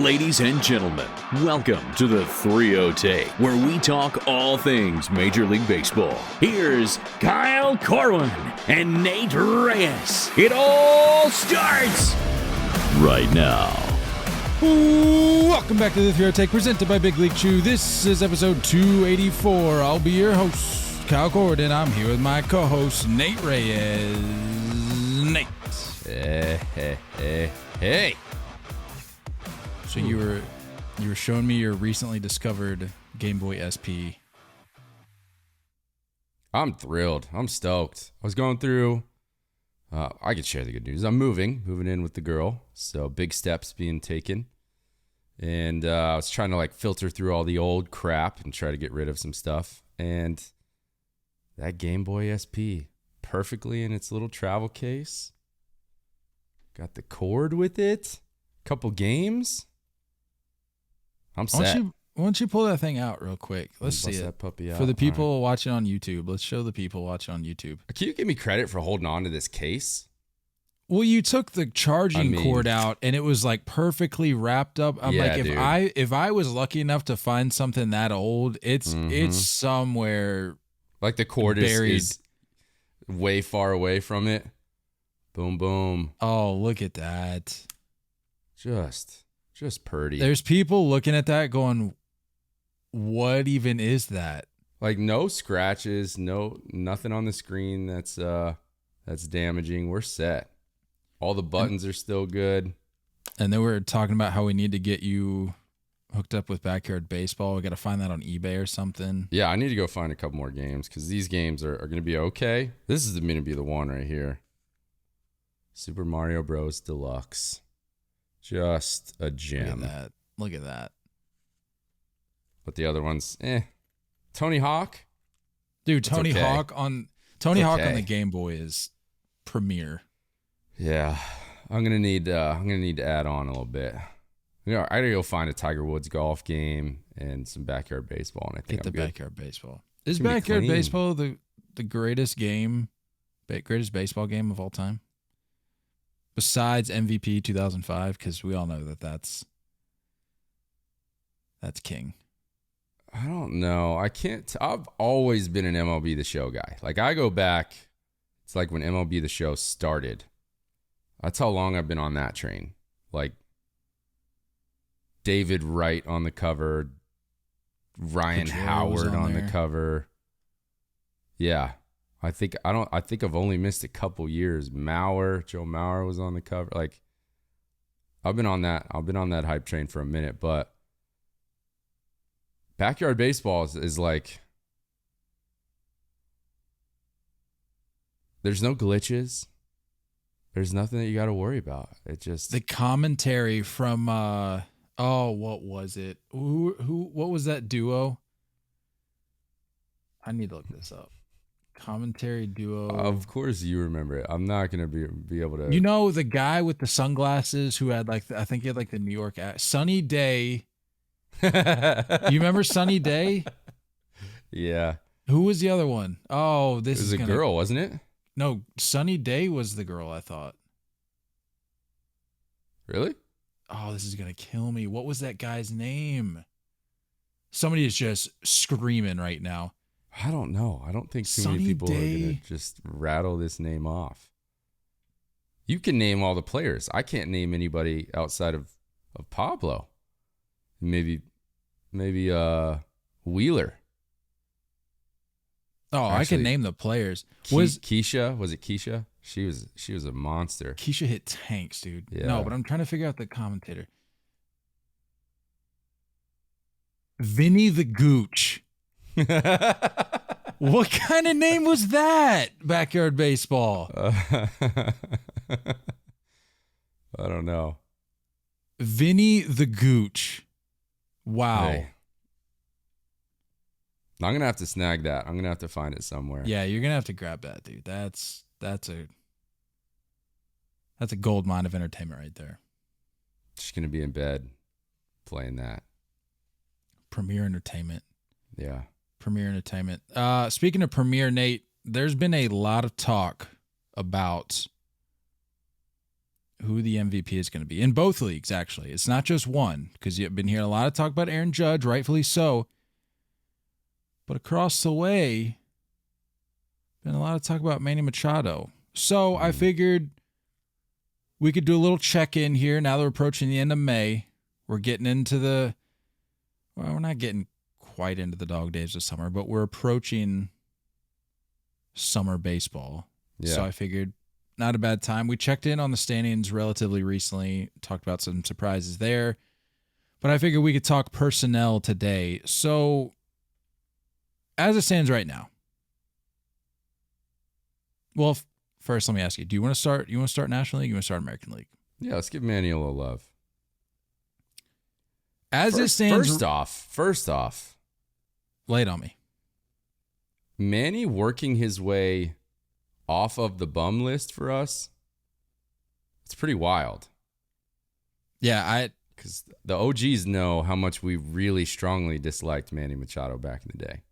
Ladies and gentlemen, welcome to the 3-0 Take, where we talk all things Major League Baseball. Here's Kyle Corwin and Nate Reyes. It all starts right now. Welcome back to the 3-0 Take, presented by Big League Chew. This is episode 284. I'll be your host, Kyle Corwin, and I'm here with my co-host, Nate Reyes. Nate. Hey. So you were showing me your recently discovered Game Boy SP. I'm thrilled. I'm stoked. I was going through, I could share the good news. I'm moving in with the girl. So big steps being taken. And I was trying to filter through all the old crap and try to get rid of some stuff. And that Game Boy SP, perfectly in its little travel case. Got the cord with it. Couple games. I'm set. Why don't you pull that thing out real quick? Let's see it. That puppy out. For the people watching on YouTube, let's show the people watching on YouTube. Can you give me credit for holding on to this case? Well, you took the charging cord out and it was perfectly wrapped up. I'm if I was lucky enough to find something that old, it's somewhere. The cord is way far away from it. Boom, boom. Oh, look at that. Just purdy. There's people looking at that going, what even is that? No scratches, nothing on the screen that's damaging. We're set. All the buttons are still good. And then we're talking about how we need to get you hooked up with Backyard Baseball. We got to find that on eBay or something. Yeah, I need to go find a couple more games because these games are going to be okay. This is going to be the one right here. Super Mario Bros. Deluxe. Just a gem. Look at that. But the other ones, Tony Hawk? Dude, Tony Hawk on the Game Boy is premier. Yeah. I'm gonna need to add on a little bit. I gotta go find a Tiger Woods golf game and some Backyard Baseball, and I think Backyard Baseball. Is Backyard Baseball the greatest baseball game of all time? Besides MVP 2005, because we all know that's king. I don't know. I've always been an MLB The Show guy. I go back, it's when MLB The Show started. That's how long I've been on that train. David Wright on the cover, Ryan Howard on the cover. Yeah. I think I've only missed a couple years. Joe Mauer was on the cover. I've been on that hype train for a minute, but Backyard Baseball is there's no glitches. There's nothing that you got to worry about. It just the commentary from what was it? What was that duo? I need to look this up. Commentary duo. Of course you remember it. I'm not gonna be able to. The guy with the sunglasses who had I think he had the New York Sunny Day. You remember Sunny Day? Yeah. Who was the other one? Oh, this is a girl, wasn't it? No, Sunny Day was the girl. I thought. Really? Oh, this is gonna kill me. What was that guy's name? Somebody is just screaming right now. I don't know. I don't think too many people are going to just rattle this name off. You can name all the players. I can't name anybody outside of Pablo. Maybe Wheeler. Oh, actually, I can name the players. Keisha? Was it Keisha? She was a monster. Keisha hit tanks, dude. Yeah. No, but I'm trying to figure out the commentator. Vinny the Gooch. What kind of name was that? Backyard Baseball. I don't know. Vinny the Gooch. Wow. Hey. I'm going to have to snag that. I'm going to have to find it somewhere. Yeah, you're going to have to grab that, dude. That's a gold mine of entertainment right there. Just going to be in bed playing that. Premier Entertainment. Yeah. Premier Entertainment. Speaking of Premier, Nate, there's been a lot of talk about who the MVP is going to be in both leagues, actually. It's not just one, because you've been hearing a lot of talk about Aaron Judge, rightfully so. But across the way, been a lot of talk about Manny Machado. So I figured we could do a little check-in here now that we're approaching the end of May. We're getting into we're not getting quite into the dog days of summer, but we're approaching summer baseball. Yeah. So I figured not a bad time. We checked in on the standings relatively recently, talked about some surprises there, but I figured we could talk personnel today. So as it stands right now, well, first let me ask you, do you want to start National League? You want to start American League? Yeah, let's give Manny a little love. It stands, first off, lay it on me. Manny working his way off of the bum list for us, it's pretty wild. Yeah, because the OGs know how much we really strongly disliked Manny Machado back in the day.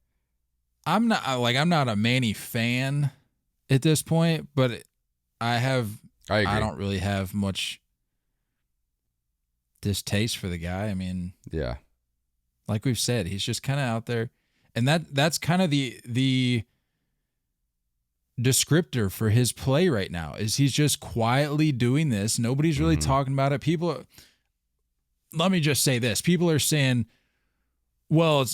I'm not a Manny fan at this point, but I agree. I don't really have much distaste for the guy. I mean, yeah, like we've said, he's just kind of out there, and that's kind of the descriptor for his play right now is he's just quietly doing this. Nobody's really talking about it. People, let me just say this. People are saying, well,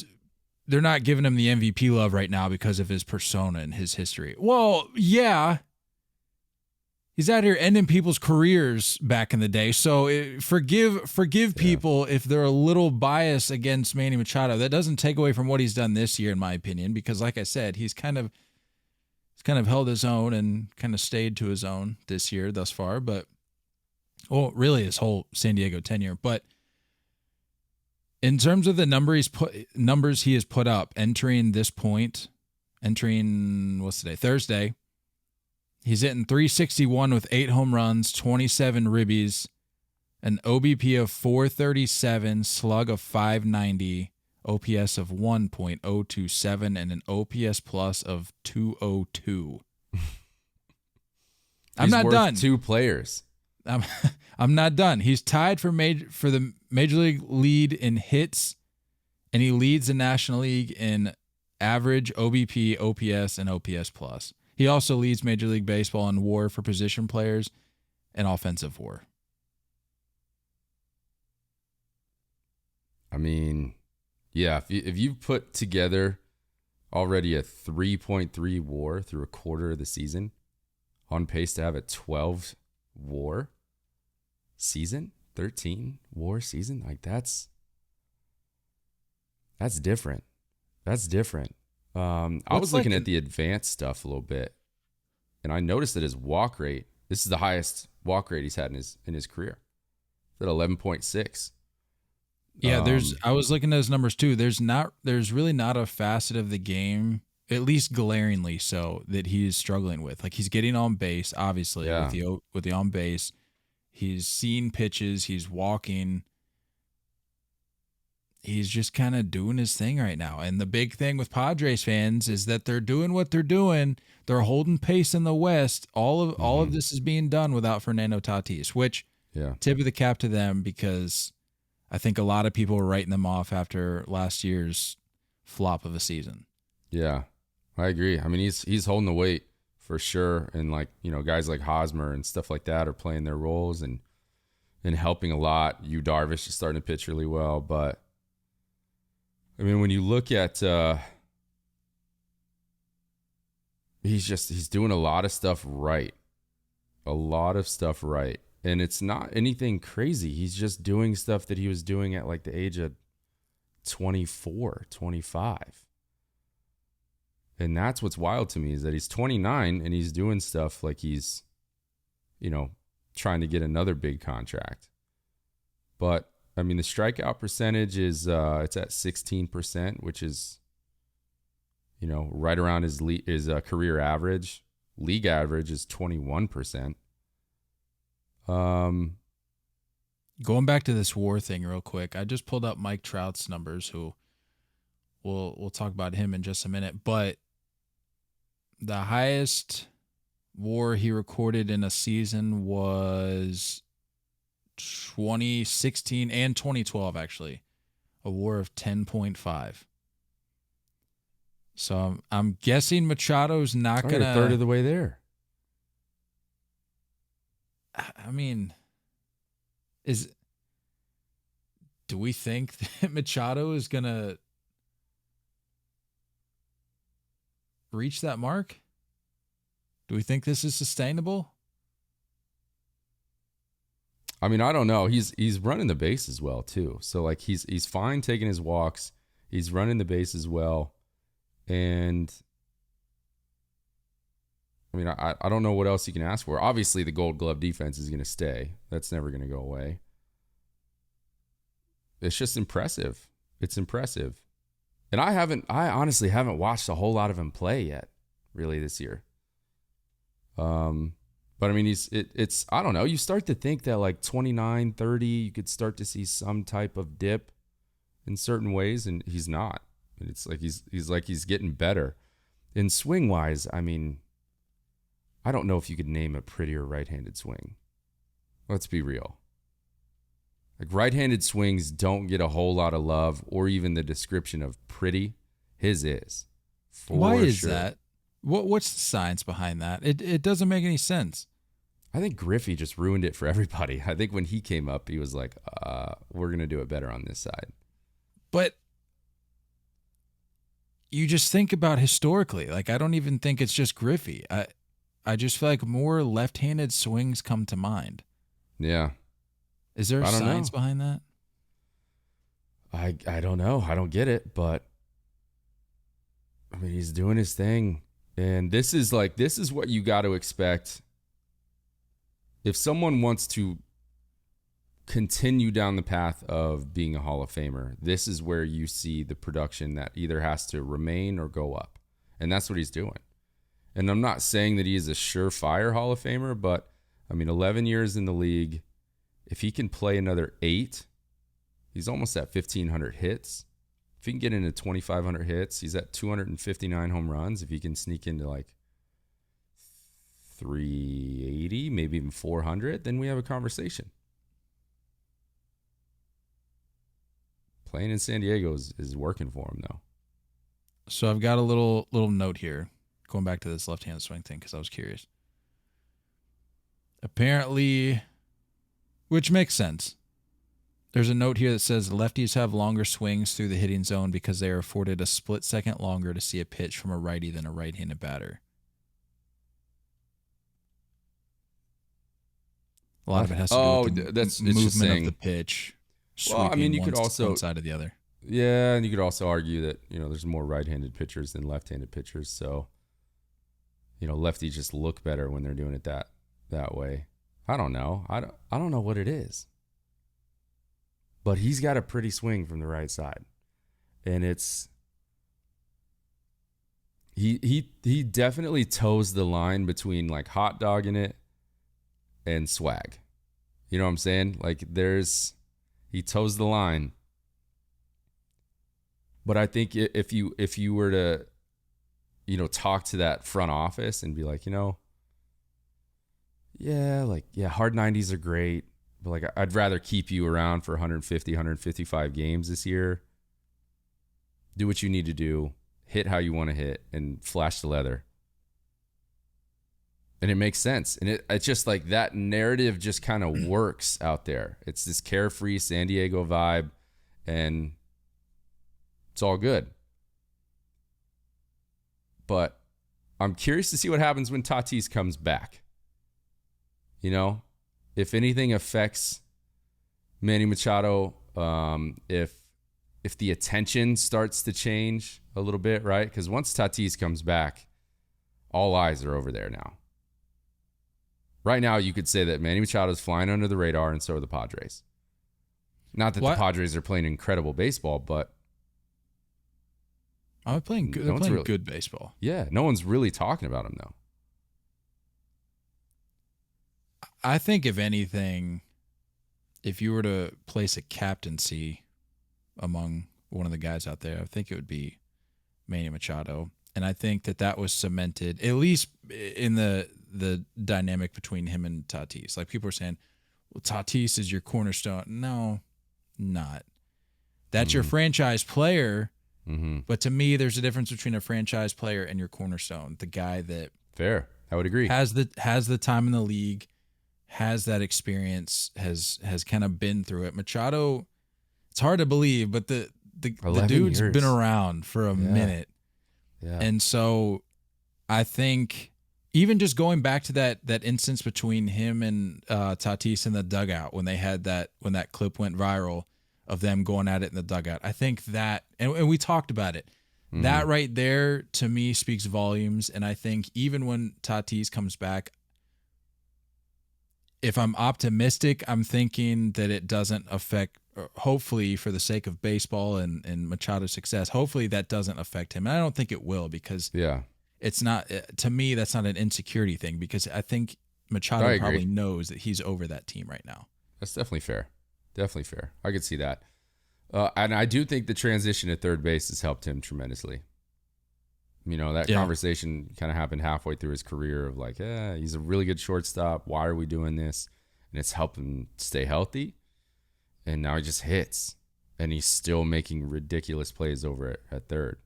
they're not giving him the MVP love right now because of his persona and his history. Well, yeah. He's out here ending people's careers back in the day. So forgive people if they're a little biased against Manny Machado. That doesn't take away from what he's done this year, in my opinion, because like I said, he's kind of held his own and kind of stayed to his own this year thus far. But, well, really his whole San Diego tenure. But in terms of the numbers he has put up entering what's today? Thursday. He's hitting .361 with 8 home runs, 27 ribbies, an OBP of 437, slug of 590, OPS of 1.027, and an OPS plus of 202. I'm not done. 2 players. I'm not done. He's tied for the Major League lead in hits, and he leads the National League in average, OBP, OPS, and OPS plus. He also leads Major League Baseball in WAR for position players and offensive WAR. I mean, yeah, if you put together already a 3.3 WAR through a quarter of the season, on pace to have a 12 WAR season, 13 WAR season, like that's different. That's different. I was looking at the advanced stuff a little bit, and I noticed that his walk rate, this is the highest walk rate he's had in his career. It's at 11.6. Yeah, I was looking at his numbers too. There's really not a facet of the game, at least glaringly so, that he's struggling with. Like, he's getting on base, obviously, with the on base. He's seeing pitches, he's walking. He's just kind of doing his thing right now. And the big thing with Padres fans is that they're doing what they're doing. They're holding pace in the West. All of this is being done without Fernando Tatis, which tip of the cap to them, because I think a lot of people were writing them off after last year's flop of a season. Yeah, I agree. I mean, he's holding the weight for sure. And guys like Hosmer and stuff like that are playing their roles and helping a lot. Yu Darvish is starting to pitch really well, but I mean, when you look at, he's doing a lot of stuff right. And it's not anything crazy. He's just doing stuff that he was doing at like the age of 24, 25. And that's what's wild to me, is that he's 29 and he's doing stuff like he's, trying to get another big contract. But I mean, the strikeout percentage is it's at 16%, which is, right around his career average. League average is 21%. Going back to this WAR thing real quick, I just pulled up Mike Trout's numbers, who we'll talk about him in just a minute. But the highest WAR he recorded in a season was 2016 and 2012, actually. A WAR of 10.5. So I'm guessing Machado's not Oh, going you're a third of the way there. I mean, do we think that Machado is going to reach that mark? Do we think this is sustainable? I mean, I don't know. He's running the bases well too. So like he's fine taking his walks. He's running the bases well. And I mean, I don't know what else you can ask for. Obviously, the Gold Glove defense is going to stay. That's never going to go away. It's just impressive. It's impressive. And I honestly haven't watched a whole lot of him play yet, really, this year. But I mean, it's I don't know. You start to think that like 29, 30, you could start to see some type of dip in certain ways, and he's not. And it's like he's getting better. In swing wise, I mean, I don't know if you could name a prettier right-handed swing. Let's be real. Like right-handed swings don't get a whole lot of love or even the description of pretty. His is. Why is that? What's the science behind that? It doesn't make any sense. I think Griffey just ruined it for everybody. I think when he came up, he was like, we're going to do it better on this side. But you just think about historically. Like, I don't even think it's just Griffey. I just feel like more left-handed swings come to mind. Yeah. Is there a science behind that? I don't know. I don't get it, but I mean, he's doing his thing. And this is what you got to expect. If someone wants to continue down the path of being a Hall of Famer, this is where you see the production that either has to remain or go up. And that's what he's doing. And I'm not saying that he is a surefire Hall of Famer, but I mean, 11 years in the league, if he can play another 8, he's almost at 1,500 hits. If he can get into 2,500 hits, he's at 259 home runs. If he can sneak into like 380, maybe even 400, then we have a conversation. Playing in San Diego is working for him, though. So I've got a little note here, going back to this left-handed swing thing, because I was curious. Apparently, which makes sense. There's a note here that says lefties have longer swings through the hitting zone because they are afforded a split second longer to see a pitch from a righty than a right-handed batter. A lot of it has to do with the movement of the pitch. Well, I mean, you could also one side or the other. Yeah, and you could also argue that there's more right-handed pitchers than left-handed pitchers, so lefties just look better when they're doing it that way. I don't know. I don't know what it is. But he's got a pretty swing from the right side. And he definitely toes the line between like hot dogging it and swag. You know what I'm saying? Like he toes the line. But I think if you were to talk to that front office and be like, hard 90s are great. But like, I'd rather keep you around for 150, 155 games this year. Do what you need to do. Hit how you want to hit and flash the leather. And it makes sense. And it's just like that narrative just kind of works out there. It's this carefree San Diego vibe and it's all good. But I'm curious to see what happens when Tatis comes back. If anything affects Manny Machado, if the attention starts to change a little bit, right? Because once Tatis comes back, all eyes are over there now. Right now, you could say that Manny Machado is flying under the radar, and so are the Padres. Not that the Padres are playing incredible baseball, but they're playing good baseball. Yeah, no one's really talking about him though. I think if anything, if you were to place a captaincy among one of the guys out there, I think it would be Manny Machado. And I think that was cemented, at least in the the dynamic between him and Tatis. Like people are saying, well, Tatis is your cornerstone. No, not. That's your franchise player. Mm-hmm. But to me, there's a difference between a franchise player and your cornerstone, the guy that Fair. I would agree. has the time in the league, has that experience, has kind of been through it. Machado, it's hard to believe, but the 11 dude's years. been around for a minute. Yeah. And so I think even just going back to that instance between him and Tatis in the dugout when that clip went viral of them going at it in the dugout, I think that, and we talked about it, that right there to me speaks volumes. And I think even when Tatis comes back, if I'm optimistic, I'm thinking that it doesn't affect, hopefully for the sake of baseball and Machado's success, hopefully that doesn't affect him. And I don't think it will, because it's not, to me, that's not an insecurity thing, because I think Machado probably knows that he's over that team right now. That's definitely fair. Definitely fair. I could see that. And I do think the transition at third base has helped him tremendously. You know, that conversation kind of happened halfway through his career of like, he's a really good shortstop. Why are we doing this? And it's helped him stay healthy. And now he just hits. And he's still making ridiculous plays over at third.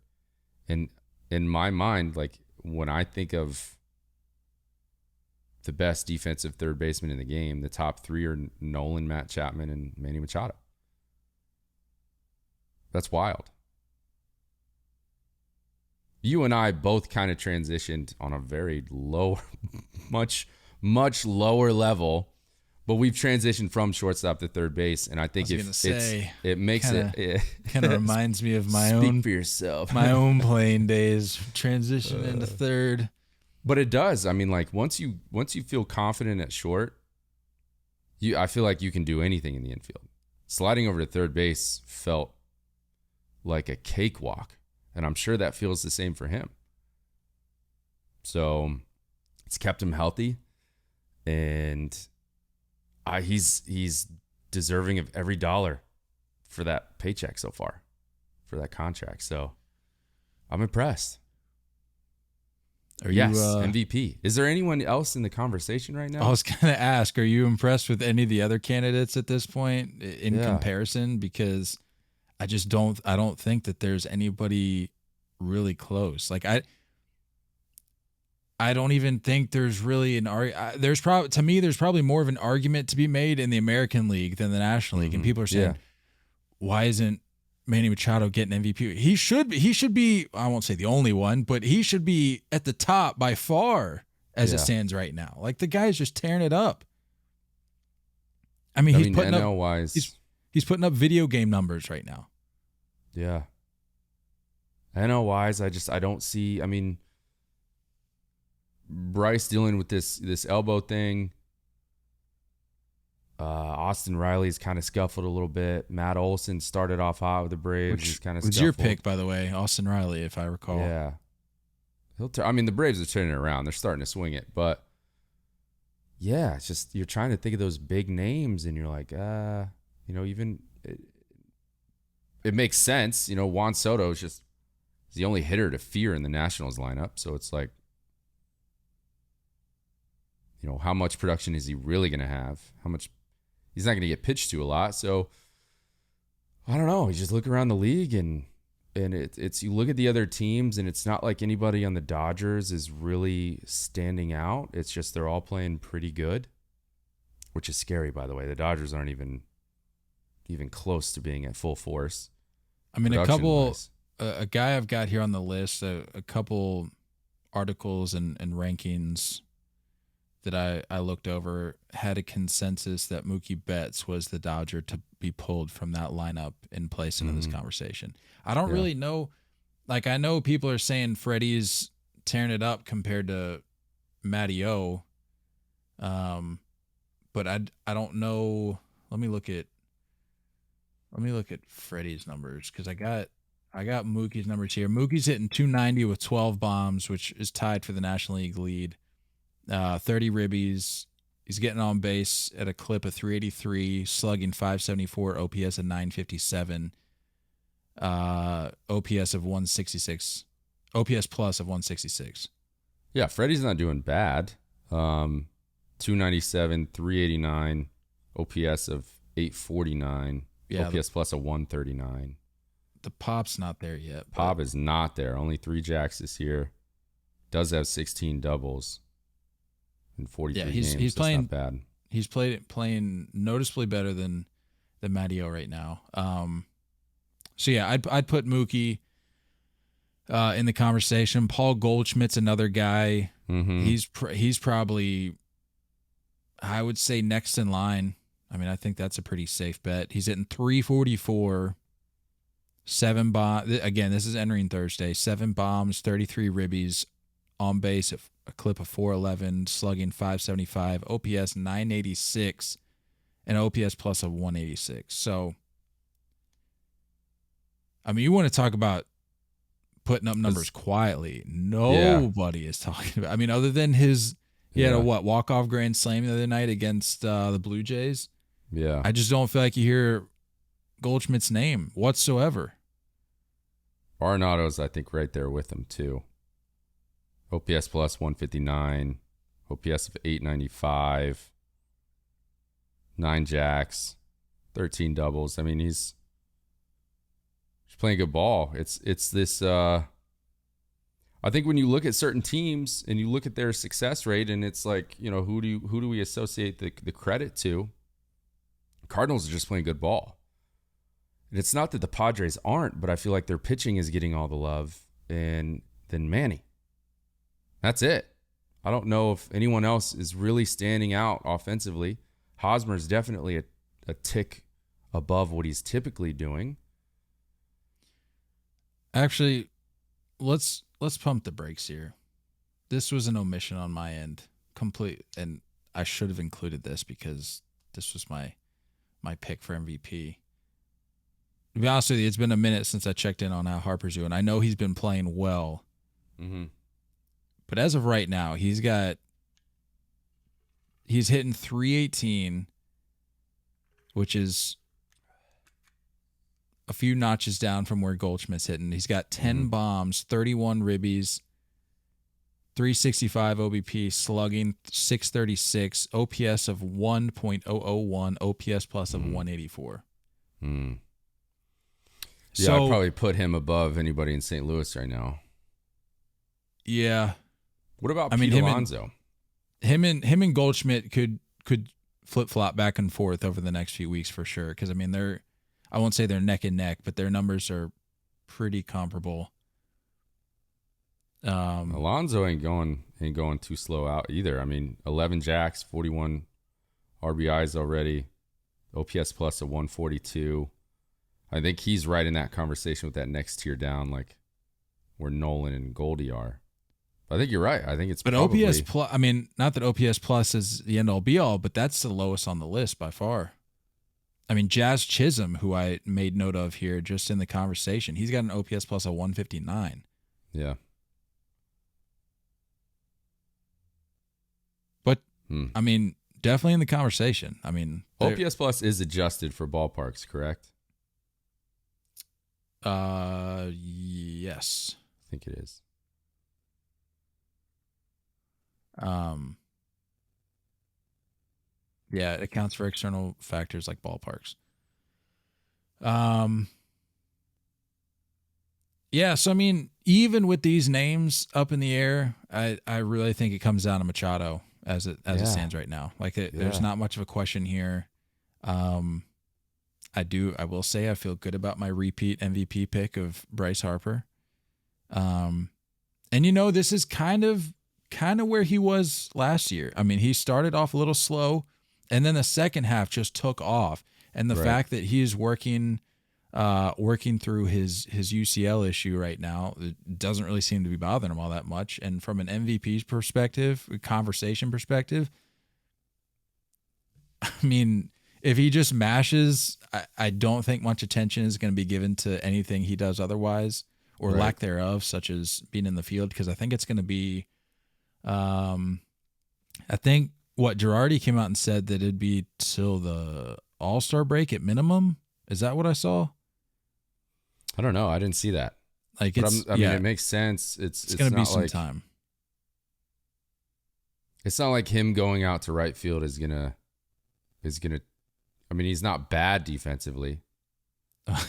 And in my mind, like when I think of the best defensive third baseman in the game, the top three are Nolan, Matt Chapman, and Manny Machado. That's wild. You and I both kind of transitioned on a very low, much lower level, but we've transitioned from shortstop to third base, and I think it makes it kind of reminds me of my speak for yourself. my own playing days, transition into third. But it does. I mean, like once you feel confident at short, I feel like you can do anything in the infield. Sliding over to third base felt like a cakewalk, and I'm sure that feels the same for him. So it's kept him healthy, and he's deserving of every dollar for that paycheck so far, for that contract. So I'm impressed. MVP. Is there anyone else in the conversation right now? I was going to ask, are you impressed with any of the other candidates at this point in comparison? Because I don't think that there's anybody really close. Like I don't even think there's really there's probably more of an argument to be made in the American League than the National League. And people are saying, why isn't Manny Machado getting MVP? He should be, I won't say the only one, but he should be at the top by far as it stands right now. Like the guy's just tearing it up. I mean, he's putting NL-wise, he's putting up video game numbers right now. Yeah. NL-wise, I don't see, I mean, Bryce dealing with this elbow thing. Austin Riley's kind of scuffled a little bit. Matt Olson started off hot with the Braves. He's kind of was your pick, by the way, Austin Riley, if I recall. Yeah. I mean, the Braves are turning it around. They're starting to swing it. But, yeah, it's just you're trying to think of those big names, and you're like, even it makes sense. You know, Juan Soto is the only hitter to fear in the Nationals lineup. So it's like, you know, how much production is he really going to have? How much? He's not going to get pitched to a lot. So I don't know. You just look around the league and it's you look at the other teams, and it's not like anybody on the Dodgers is really standing out. It's just they're all playing pretty good, which is scary, by the way. The Dodgers aren't even close to being at full force. I mean, a guy I've got here on the list, a couple articles and rankings that I looked over had a consensus that Mookie Betts was the Dodger to be pulled from that lineup and placed into this conversation. I don't really know. Like, I know people are saying Freddie's tearing it up compared to Matty O. But I don't know. Let me look at Freddie's numbers, because I got Mookie's numbers here. Mookie's hitting 290 with 12 bombs, which is tied for the National League lead. 30 ribbies. He's getting on base at a clip of 383, slugging 574, OPS of 957, OPS of 166, OPS plus of 166. Yeah, Freddie's not doing bad. 297, 389, OPS of 849, Yeah, OPS plus a 139. the pop's not there yet. Pop is not there. Only 3 jacks this year. Does have 16 doubles in 43 games. He's That's playing not bad. He's playing noticeably better than Matteo right now. So yeah, I'd put Mookie in the conversation. Paul Goldschmidt's another guy. Mm-hmm. He's probably, I would say, next in line. I mean, I think that's a pretty safe bet. He's hitting 344, 7 bombs. Again, this is entering Thursday. 7 bombs, 33 ribbies, on base at a clip of 411, slugging 575, OPS 986, and OPS plus a 186. So, I mean, you want to talk about putting up numbers quietly. Nobody is talking about. I mean, other than he had a walk-off grand slam the other night against the Blue Jays. Yeah. I just don't feel like you hear Goldschmidt's name whatsoever. Arenado's, I think, right there with him, too. OPS plus 159, OPS of 895, 9 jacks, 13 doubles. I mean, he's playing good ball. It's this. I think when you look at certain teams and you look at their success rate, and it's like, who do we associate the credit to? Cardinals are just playing good ball. And it's not that the Padres aren't, but I feel like their pitching is getting all the love, and then Manny. That's it. I don't know if anyone else is really standing out offensively. Hosmer is definitely a tick above what he's typically doing. Actually, let's pump the brakes here. This was an omission on my end, complete, and I should have included this because this was my pick for MVP. To be honest with you, it's been a minute since I checked in on how Harper's doing. I know he's been playing well. Mm-hmm. But as of right now, he's hitting 318, which is a few notches down from where Goldschmidt's hitting. He's got 10 bombs, 31 ribbies, 365 OBP, slugging 636, OPS of 1.001, OPS plus of 184. Yeah, So, I'd probably put him above anybody in St. Louis right now. Yeah. What about Pete Alonso? Him and Goldschmidt could flip-flop back and forth over the next few weeks for sure. Because, I mean, I won't say they're neck and neck, but their numbers are pretty comparable. Alonso ain't going too slow out either. I mean, 11 jacks, 41 RBIs already, OPS plus a 142. I think he's right in that conversation with that next tier down, like where Nolan and Goldie are. I think you're right. I think it's probably... OPS plus, I mean, not that OPS plus is the end all be all, but that's the lowest on the list by far. I mean, Jazz Chisholm, who I made note of here just in the conversation, he's got an OPS plus a 159. Yeah. But, I mean, definitely in the conversation. I mean, OPS plus is adjusted for ballparks, correct? Yes. I think it is. Yeah, it accounts for external factors like ballparks. Yeah, so I mean, even with these names up in the air, I really think it comes down to Machado as it stands right now. Like there's not much of a question here. I will say I feel good about my repeat MVP pick of Bryce Harper. And this is kind of where he was last year. I mean, he started off a little slow, and then the second half just took off. And the fact that he is working through his UCL issue right now, it doesn't really seem to be bothering him all that much. And from an MVP perspective, conversation perspective, I mean, if he just mashes, I don't think much attention is going to be given to anything he does otherwise or lack thereof, such as being in the field, because I think it's going to be I think what Girardi came out and said that it'd be till the All-Star break at minimum. Is that what I saw? I don't know. I didn't see that. Like I mean, it makes sense. It's going to be not some like, time. It's not like him going out to right field is gonna. I mean, he's not bad defensively.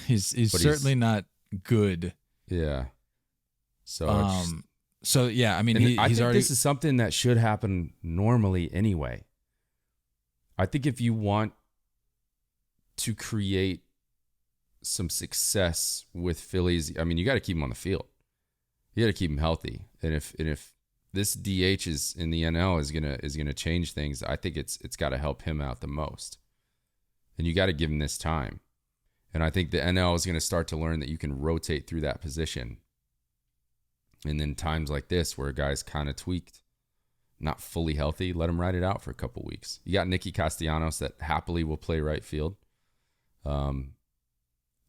He's certainly not good. Yeah. So so yeah, I mean, I he's think already. this is something that should happen normally anyway. I think if you want to create some success with Phillies, I mean, you got to keep him on the field. You got to keep him healthy. And if this DH is in the NL is gonna change things, I think it's got to help him out the most. And you got to give him this time. And I think the NL is going to start to learn that you can rotate through that position. And then times like this where a guy's kind of tweaked, not fully healthy, let him ride it out for a couple weeks. You got Nicky Castellanos that happily will play right field.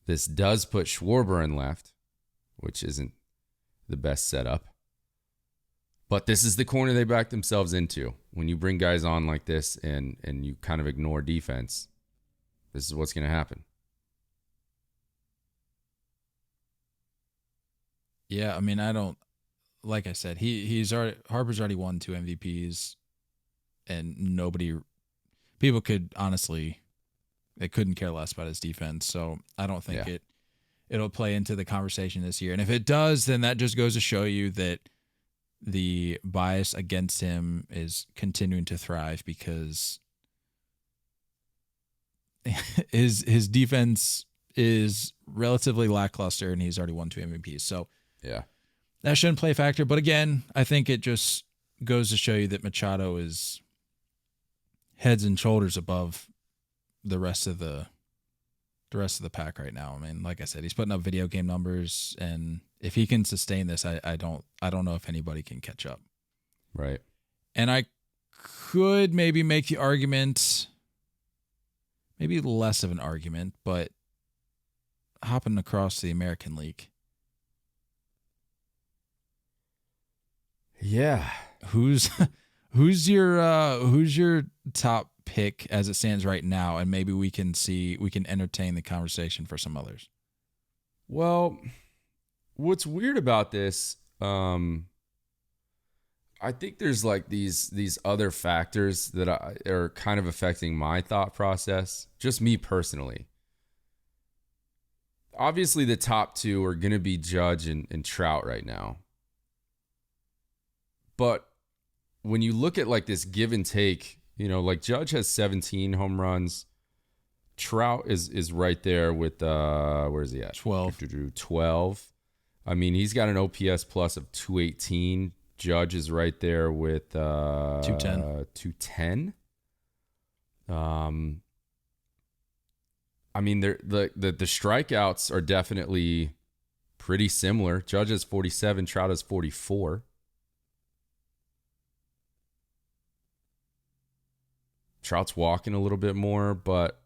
This does put Schwarber in left, which isn't the best setup. But this is the corner they backed themselves into. When you bring guys on like this and you kind of ignore defense, this is what's going to happen. Yeah, I mean, like I said, Harper's already won 2 MVPs, and people could honestly, they couldn't care less about his defense. So I don't think it'll play into the conversation this year. And if it does, then that just goes to show you that the bias against him is continuing to thrive because his defense is relatively lackluster, and he's already won 2 MVPs. So yeah, that shouldn't play a factor. But again, I think it just goes to show you that Machado is heads and shoulders above the rest of the pack right now. I mean, like I said, he's putting up video game numbers, and if he can sustain this, I don't know if anybody can catch up. Right. And I could maybe make the argument, maybe less of an argument, but hopping across the American League. Yeah. Who's your top pick as it stands right now, and maybe we can entertain the conversation for some others. Well, what's weird about this, I think there's like these other factors that are kind of affecting my thought process, just me personally. Obviously, the top 2 are going to be Judge and Trout right now. But when you look at like this give and take, like Judge has 17 home runs. Trout is right there with, where is he at? 12. I mean, he's got an OPS plus of 218. Judge is right there with 210. I mean, the strikeouts are definitely pretty similar. Judge has 47, Trout has 44. Trout's walking a little bit more, but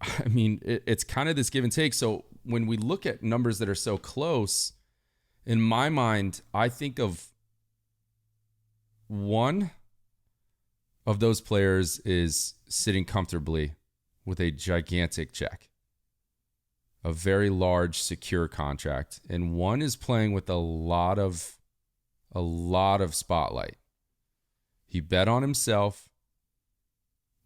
I mean, it's kind of this give and take. So when we look at numbers that are so close, in my mind, I think of one of those players is sitting comfortably with a gigantic check, a very large, secure contract, and one is playing with a lot of spotlight. He bet on himself,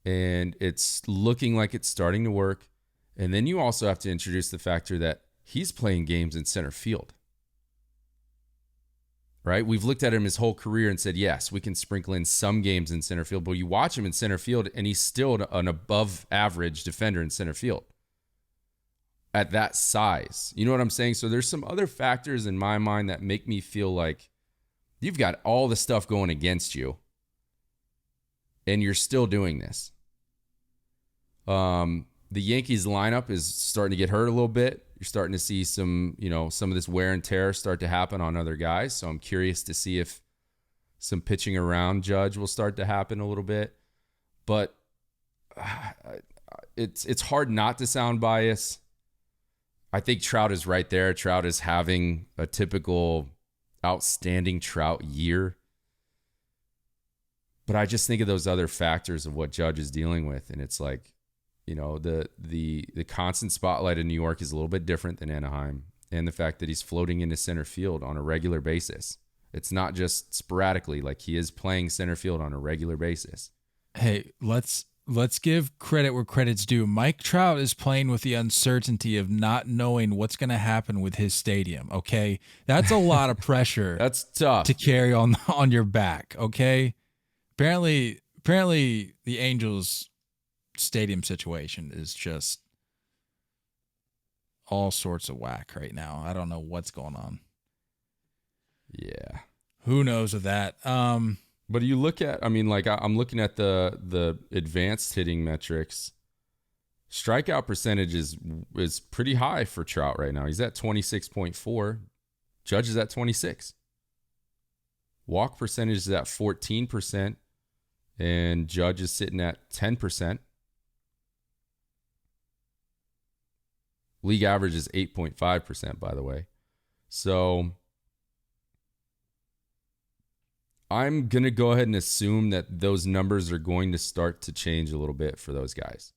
and it's looking like it's starting to work. And then you also have to introduce the factor that he's playing games in center field. Right? We've looked at him his whole career and said, yes, we can sprinkle in some games in center field, but you watch him in center field and he's still an above average defender in center field at that size. You know what I'm saying? So there's some other factors in my mind that make me feel like you've got all the stuff going against you and you're still doing this. The Yankees lineup is starting to get hurt a little bit. You're starting to see some of this wear and tear start to happen on other guys. So I'm curious to see if some pitching around Judge will start to happen a little bit. But it's hard not to sound biased. I think Trout is right there. Trout is having a typical outstanding Trout year. But I just think of those other factors of what Judge is dealing with, and it's like, the constant spotlight in New York is a little bit different than Anaheim, and the fact that he's floating into center field on a regular basis. It's not just sporadically. Like, he is playing center field on a regular basis. Hey, let's give credit where credit's due. Mike Trout is playing with the uncertainty of not knowing what's going to happen with his stadium. Okay, that's a lot of pressure. That's tough to carry on your back. Okay, apparently the Angels stadium situation is just all sorts of whack right now. I don't know what's going on. Yeah, who knows with that. But you look at, I mean, like, I'm looking at the advanced hitting metrics. Strikeout percentage is pretty high for Trout right now. He's at 26.4. Judge is at 26. Walk percentage is at 14%, and Judge is sitting at 10%. League average is 8.5%, by the way. So I'm going to go ahead and assume that those numbers are going to start to change a little bit for those guys.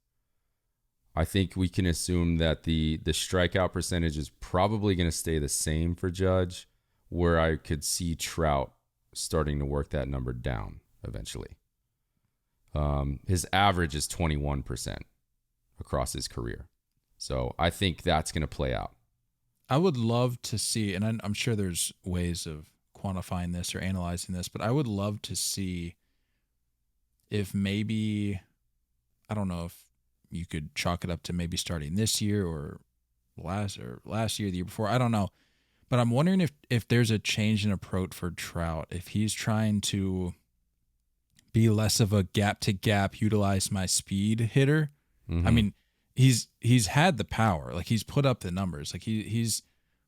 I think we can assume that the strikeout percentage is probably going to stay the same for Judge, where I could see Trout starting to work that number down eventually. His average is 21% across his career. So I think that's going to play out. I would love to see, and I'm sure there's ways of quantifying this or analyzing this, but I would love to see if maybe, I don't know if you could chalk it up to maybe starting this year or last year, the year before. I don't know. But I'm wondering if there's a change in approach for Trout, if he's trying to be less of a gap-to-gap, utilize my speed hitter. Mm-hmm. I mean, he's had the power. Like, he's put up the numbers. Like, he's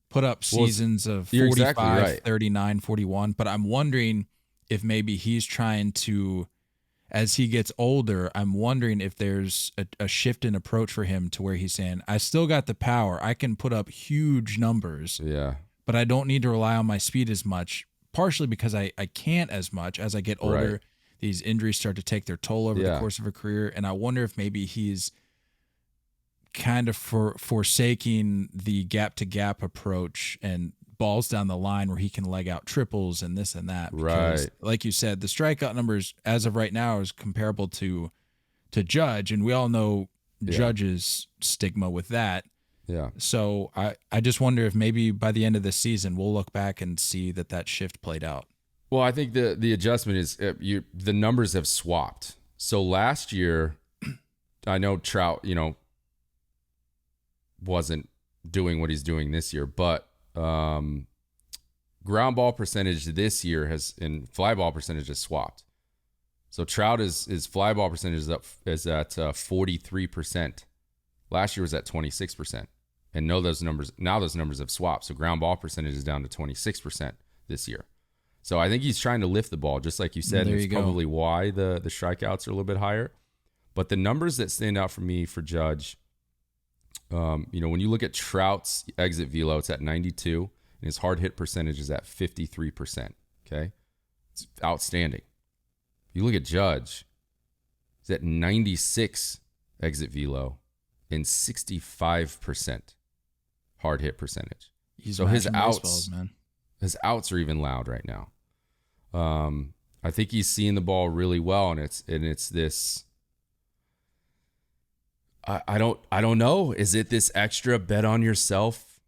put up seasons of 45, exactly right. 39, 41. But I'm wondering if maybe he's trying to, as he gets older, I'm wondering if there's a shift in approach for him to where he's saying, I still got the power. I can put up huge numbers. Yeah. But I don't need to rely on my speed as much, partially because I can't as much as I get older. Right. These injuries start to take their toll over the course of a career. And I wonder if maybe he's kind of forsaking the gap-to-gap approach and balls down the line where he can leg out triples and this and that. Because, right. like you said, the strikeout numbers as of right now is comparable to Judge, and we all know Judge's stigma with that. Yeah. So I just wonder if maybe by the end of this season we'll look back and see that shift played out. Well, I think the adjustment is the numbers have swapped. So last year, I know Trout, wasn't doing what he's doing this year, but ground ball percentage this year and fly ball percentage has swapped. So Trout his fly ball percentage is at 43%. Last year was at 26%. And now those numbers have swapped. So ground ball percentage is down to 26% this year. So I think he's trying to lift the ball, just like you said. And it's probably why the strikeouts are a little bit higher. But the numbers that stand out for me for Judge, when you look at Trout's exit velo, it's at 92, and his hard hit percentage is at 53%. Okay, it's outstanding. You look at Judge, he's at 96 exit velo and 65% hard hit percentage. So his outs, man. His outs are even loud right now. I think he's seeing the ball really well, and it's this. I don't know. Is it this extra bet on yourself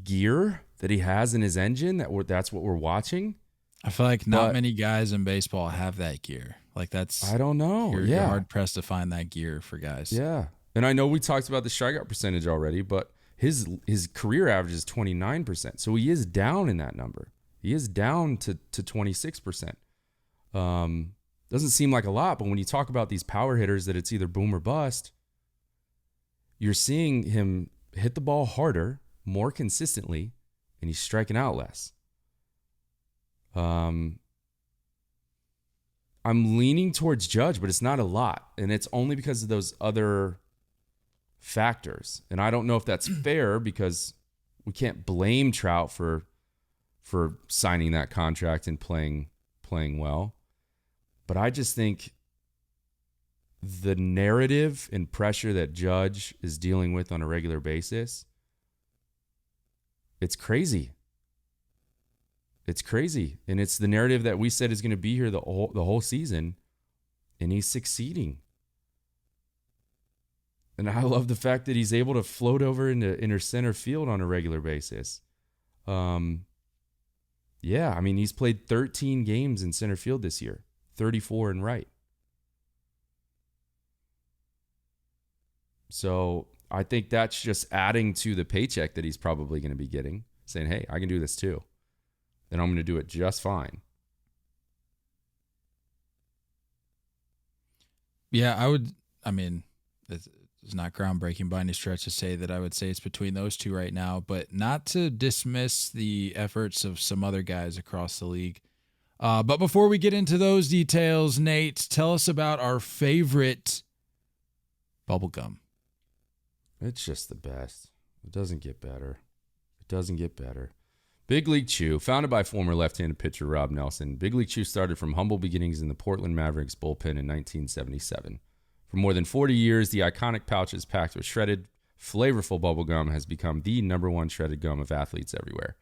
gear that he has in his engine that's what we're watching? I feel like not many guys in baseball have that gear. Like, that's, I don't know. You're hard pressed to find that gear for guys. Yeah. And I know we talked about the strikeout percentage already, but his career average is 29%. So he is down in that number. He is down to 26%. Doesn't seem like a lot, but when you talk about these power hitters that it's either boom or bust, you're seeing him hit the ball harder, more consistently, and he's striking out less. I'm leaning towards Judge, but it's not a lot. And it's only because of those other factors. And I don't know if that's fair, because we can't blame Trout for signing that contract and playing well. But I just think the narrative and pressure that Judge is dealing with on a regular basis, it's crazy. It's crazy. And it's the narrative that we said is going to be here the whole season, and he's succeeding. And I love the fact that he's able to float over into center field on a regular basis. Yeah, I mean, he's played 13 games in center field this year, 34 in right. So I think that's just adding to the paycheck that he's probably going to be getting, saying, hey, I can do this too. Then I'm going to do it just fine. Yeah, it's not groundbreaking by any stretch to say that I would say it's between those two right now, but not to dismiss the efforts of some other guys across the league. But before we get into those details, Nate, tell us about our favorite bubblegum. It's just the best. It doesn't get better. Big League Chew, founded by former left-handed pitcher Rob Nelson. Big League Chew started from humble beginnings in the Portland Mavericks bullpen in 1977. For more than 40 years, the iconic pouches packed with shredded, flavorful bubblegum has become the number one shredded gum of athletes everywhere.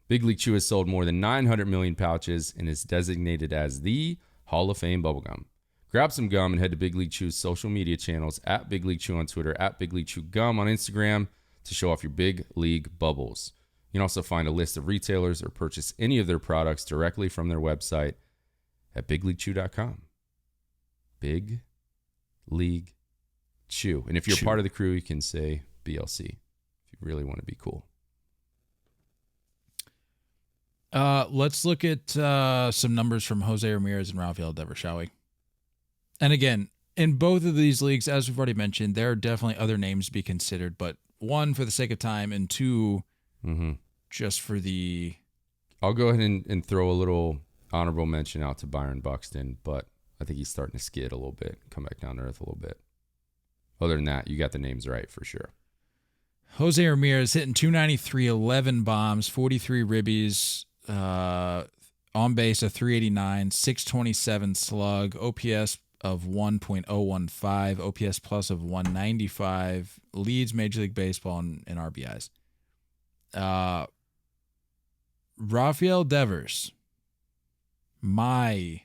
Big League Chew has sold more than 900 million pouches and is designated as the Hall of Fame bubblegum. Grab some gum and head to Big League Chew's social media channels at Big League Chew on Twitter, at Big League Chew Gum on Instagram to show off your Big League bubbles. You can also find a list of retailers or purchase any of their products directly from their website at bigleaguechew.com. Big League Chew. And if you're part of the crew, you can say BLC if you really want to be cool. Let's look at some numbers from Jose Ramirez and Rafael Devers, shall we? And again, in both of these leagues, as we've already mentioned, there are definitely other names to be considered, but one, for the sake of time, and two, just for the... I'll go ahead and throw a little honorable mention out to Byron Buxton, but I think he's starting to skid a little bit, come back down to earth a little bit. Other than that, you got the names right for sure. Jose Ramirez hitting 293, 11 bombs, 43 ribbies, on base of 389, 627 slug, OPS of 1.015, OPS plus of 195, leads Major League Baseball in RBIs. Rafael Devers, my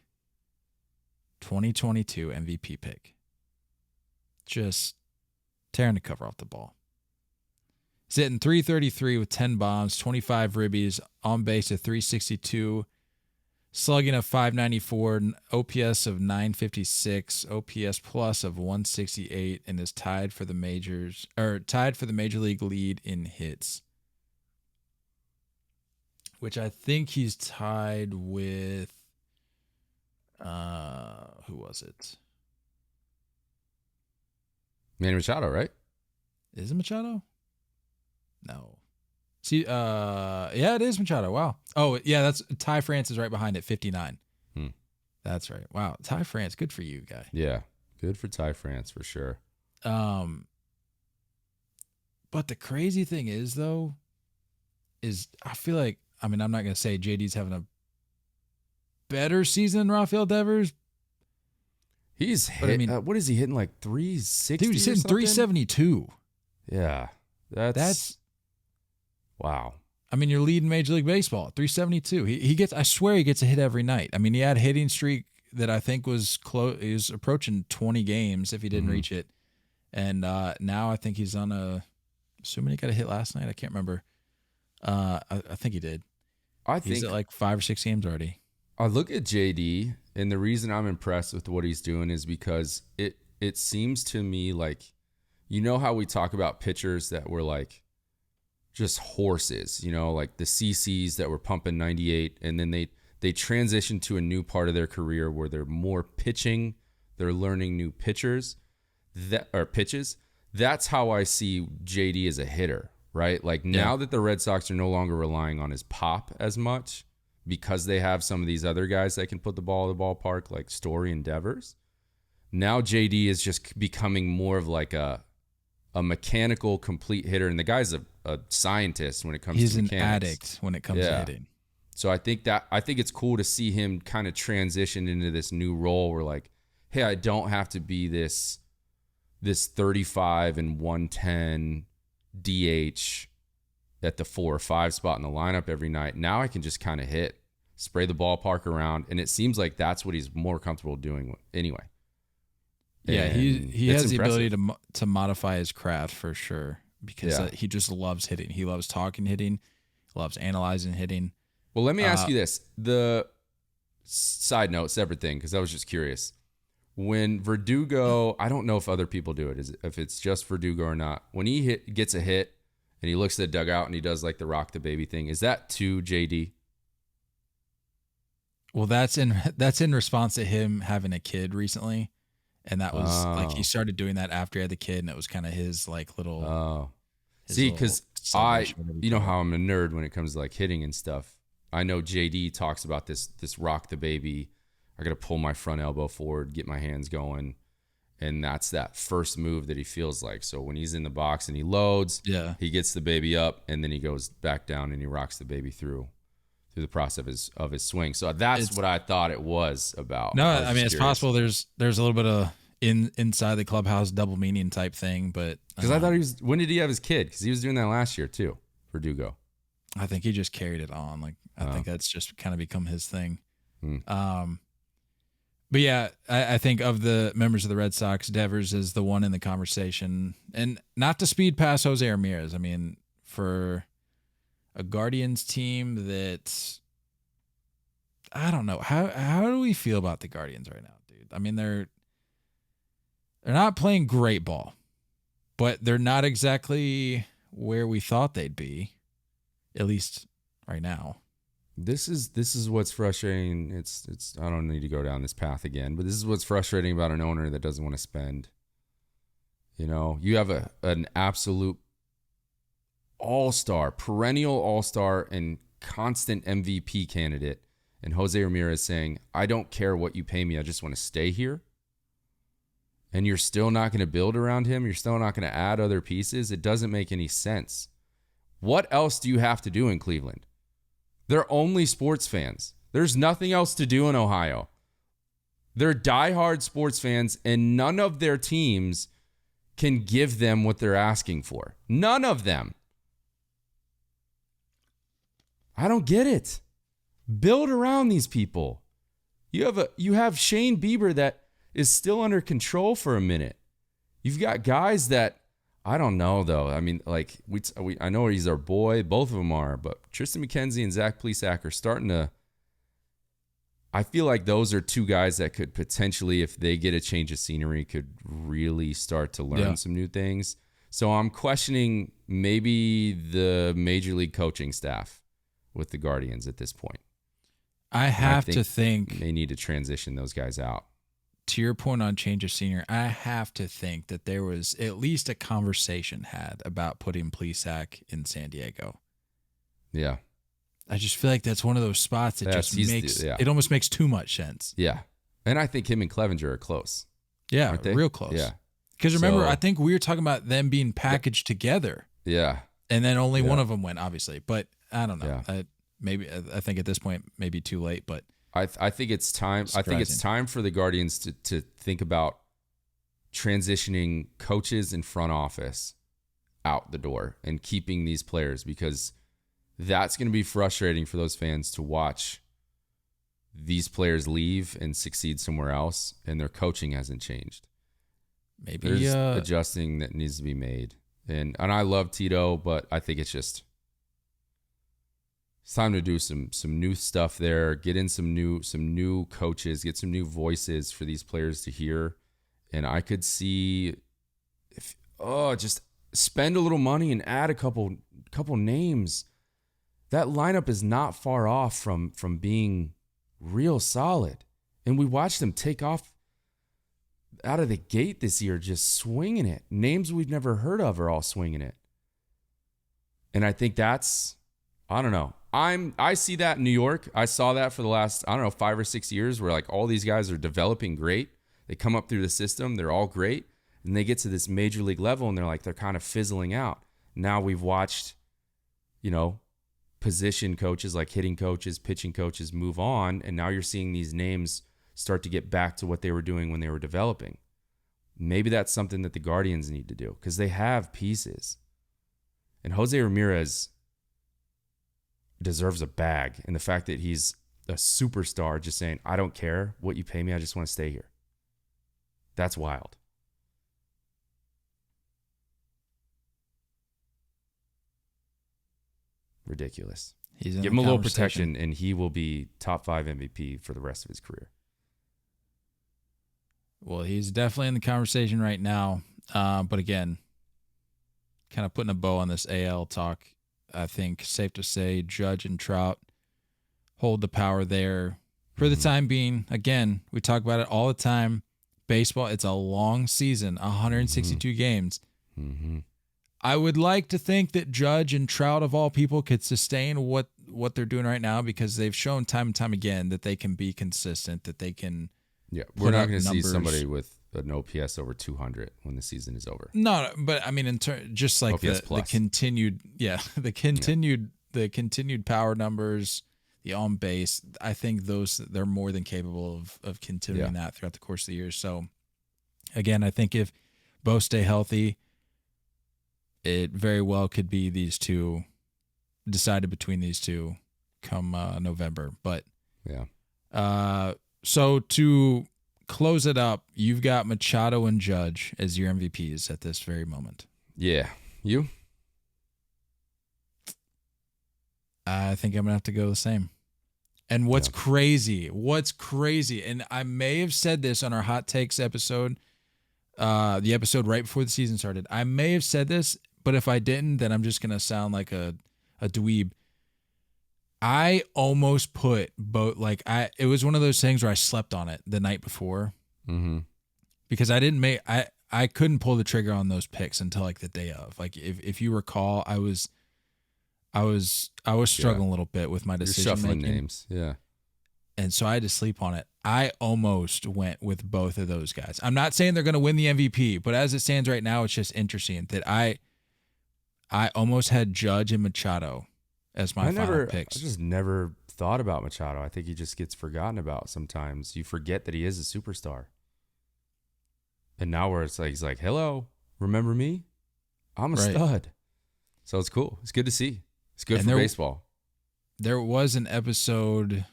2022 MVP pick. Just tearing the cover off the ball. He's hitting 333 with 10 bombs, 25 ribbies, on base of 362, slugging of 594, OPS of 956, OPS plus of 168, and is tied for the major league lead in hits, which I think he's tied with who was it? Manny Machado, right? Is it Machado? No. See, yeah, it is Machado. Wow. Oh, yeah, that's Ty France is right behind it, 59. That's right. Wow, Ty France, good for you, guy. Yeah, good for Ty France for sure. But the crazy thing is, though, is I feel like, I mean, I'm not gonna say JD's having a better season than Rafael Devers. He's hit, what is he hitting, like 360? Dude, he's hitting 372. Yeah, that's wow. I mean, you're leading Major League Baseball at 372. He gets, I swear, he gets a hit every night. I mean, he had a hitting streak that I think was close. He was approaching 20 games if he didn't reach it, and now I think he's on assuming he got a hit last night. I can't remember. I think he did. He's at like 5 or 6 games already. I look at JD, and the reason I'm impressed with what he's doing is because it seems to me like, you know how we talk about pitchers that were like just horses, you know, like the CCs that were pumping 98, and then they transition to a new part of their career where they're more pitching, they're learning new pitches. That's how I see JD as a hitter, right? Like now that the Red Sox are no longer relying on his pop as much because they have some of these other guys that can put the ball in the ballpark, like Story and Devers. Now JD is just becoming more of like a mechanical complete hitter, and the guy's a scientist when it comes to mechanics. He's an addict when it comes to hitting. So I think it's cool to see him kind of transition into this new role where, like, hey, I don't have to be this 35 and 110 DH at the 4 or 5 spot in the lineup every night. Now I can just kind of hit. spray the ballpark around, and it seems like that's what he's more comfortable doing anyway. Yeah, And he it's has the impressive. ability to modify his craft for sure because Yeah. he just loves hitting. He loves talking hitting, loves analyzing hitting. Well, let me ask you this. The side note, separate thing, because I was just curious. When Verdugo, I don't know if other people do it, if it's just Verdugo or not. When he gets a hit and he looks at the dugout and he does like the rock the baby thing, is that to JD? Well, that's in response to him having a kid recently, and that was like he started doing that after he had the kid, and it was kind of his like little. Oh, his see, little because celebration, whatever you know call it. how I'm a nerd when it comes to like hitting and stuff. I know JD talks about this rock the baby. I got to pull my front elbow forward, get my hands going. And that's that first move that he feels like. So when he's in the box and he loads, Yeah. he gets the baby up and then he goes back down and he rocks the baby through the process of his swing. So that's what I thought it was about. No, was I mean just it's curious. possible there's a little bit of inside the clubhouse double meaning type thing, but Because I thought when did he have his kid? Because he was doing that last year too, Verdugo. I think he just carried it on. Like I think that's just kind of become his thing. Hmm. But yeah, I think of the members of the Red Sox, Devers is the one in the conversation, and not to speed past Jose Ramirez. I mean, for a Guardians team that I don't know how do we feel about the Guardians right now, dude? I mean, they're not playing great ball, but they're not exactly where we thought they'd be, at least right now. This is what's frustrating. It's I don't need to go down this path again, but this is what's frustrating about an owner that doesn't want to spend. You know, you have an absolute all-star, perennial all-star and constant MVP candidate, and Jose Ramirez saying, "I don't care what you pay me, I just want to stay here." And you're still not going to build around him, you're still not going to add other pieces. It doesn't make any sense. What else do you have to do in Cleveland? They're only sports fans. There's nothing else to do in Ohio. They're diehard sports fans, and none of their teams can give them what they're asking for. None of them. I don't get it. Build around these people. You have Shane Bieber that is still under control for a minute. You've got guys that I don't know though. I mean, like I know he's our boy. Both of them are, but Tristan McKenzie and Zach Plesac are starting to. I feel like those are two guys that could potentially, if they get a change of scenery, could really start to learn some new things. So I'm questioning maybe the major league coaching staff with the Guardians at this point. I have to think they need to transition those guys out. To your point on change of senior, I have to think that there was at least a conversation had about putting Plesac in San Diego. Yeah. I just feel like that's one of those spots that just makes it almost makes too much sense. Yeah. And I think him and Clevenger are close. Yeah, aren't they? real close. Yeah. Because remember, I think we were talking about them being packaged together. Yeah. And then only one of them went, obviously. But I don't know. Yeah. I think at this point, maybe too late, but I think it's time. I think it's time for the Guardians to think about transitioning coaches and front office out the door and keeping these players, because that's going to be frustrating for those fans to watch these players leave and succeed somewhere else, and their coaching hasn't changed. Maybe there's adjusting that needs to be made, and I love Tito, but I think it's time to do some new stuff there. Get in some new coaches. Get some new voices for these players to hear. And I could see just spend a little money and add a couple names. That lineup is not far off from being real solid. And we watched them take off out of the gate this year, just swinging it. Names we've never heard of are all swinging it. And I think that's, I don't know. I see that in New York. I saw that for the last, 5 or 6 years, where like all these guys are developing great. They come up through the system. They're all great. And they get to this major league level and they're kind of fizzling out. Now we've watched, position coaches like hitting coaches, pitching coaches move on. And now you're seeing these names start to get back to what they were doing when they were developing. Maybe that's something that the Guardians need to do, because they have pieces. And Jose Ramirez deserves a bag. And the fact that he's a superstar just saying, I don't care what you pay me. I just want to stay here. That's wild. Ridiculous. Give him a little protection, and he will be top 5 MVP for the rest of his career. Well, he's definitely in the conversation right now. But again, kind of putting a bow on this AL talk, I think safe to say Judge and Trout hold the power there for the time being. Again, we talk about it all the time. Baseball, it's a long season, 162 games. Mm-hmm. I would like to think that Judge and Trout, of all people, could sustain what they're doing right now, because they've shown time and time again that they can be consistent, that they can. Yeah, we're not going to see somebody with an OPS over 200 when the season is over. No, but I mean, just like the continued, the continued power numbers, the on base. I think they're more than capable of continuing that throughout the course of the year. So, again, I think if both stay healthy, it very well could be these two, decided between these two come November. But so to close it up, you've got Machado and Judge as your MVPs at this very moment. Yeah. You? I think I'm going to have to go the same. And what's crazy, and I may have said this on our Hot Takes episode, the episode right before the season started. I may have said this, but if I didn't, then I'm just going to sound like a dweeb. I almost put both, it was one of those things where I slept on it the night before. Mm-hmm. Because I couldn't pull the trigger on those picks until like the day of. Like if you recall, I was struggling a little bit with my decision. You're shuffling making. names. Yeah. And so I had to sleep on it. I almost went with both of those guys. I'm not saying they're going to win the MVP, but as it stands right now, it's just interesting that I almost had Judge and Machado as my final picks. I just never thought about Machado. I think he just gets forgotten about sometimes. You forget that he is a superstar. And now where it's like, he's like, hello, remember me? I'm a stud. So it's cool. It's good to see. It's good for baseball. There was an episode,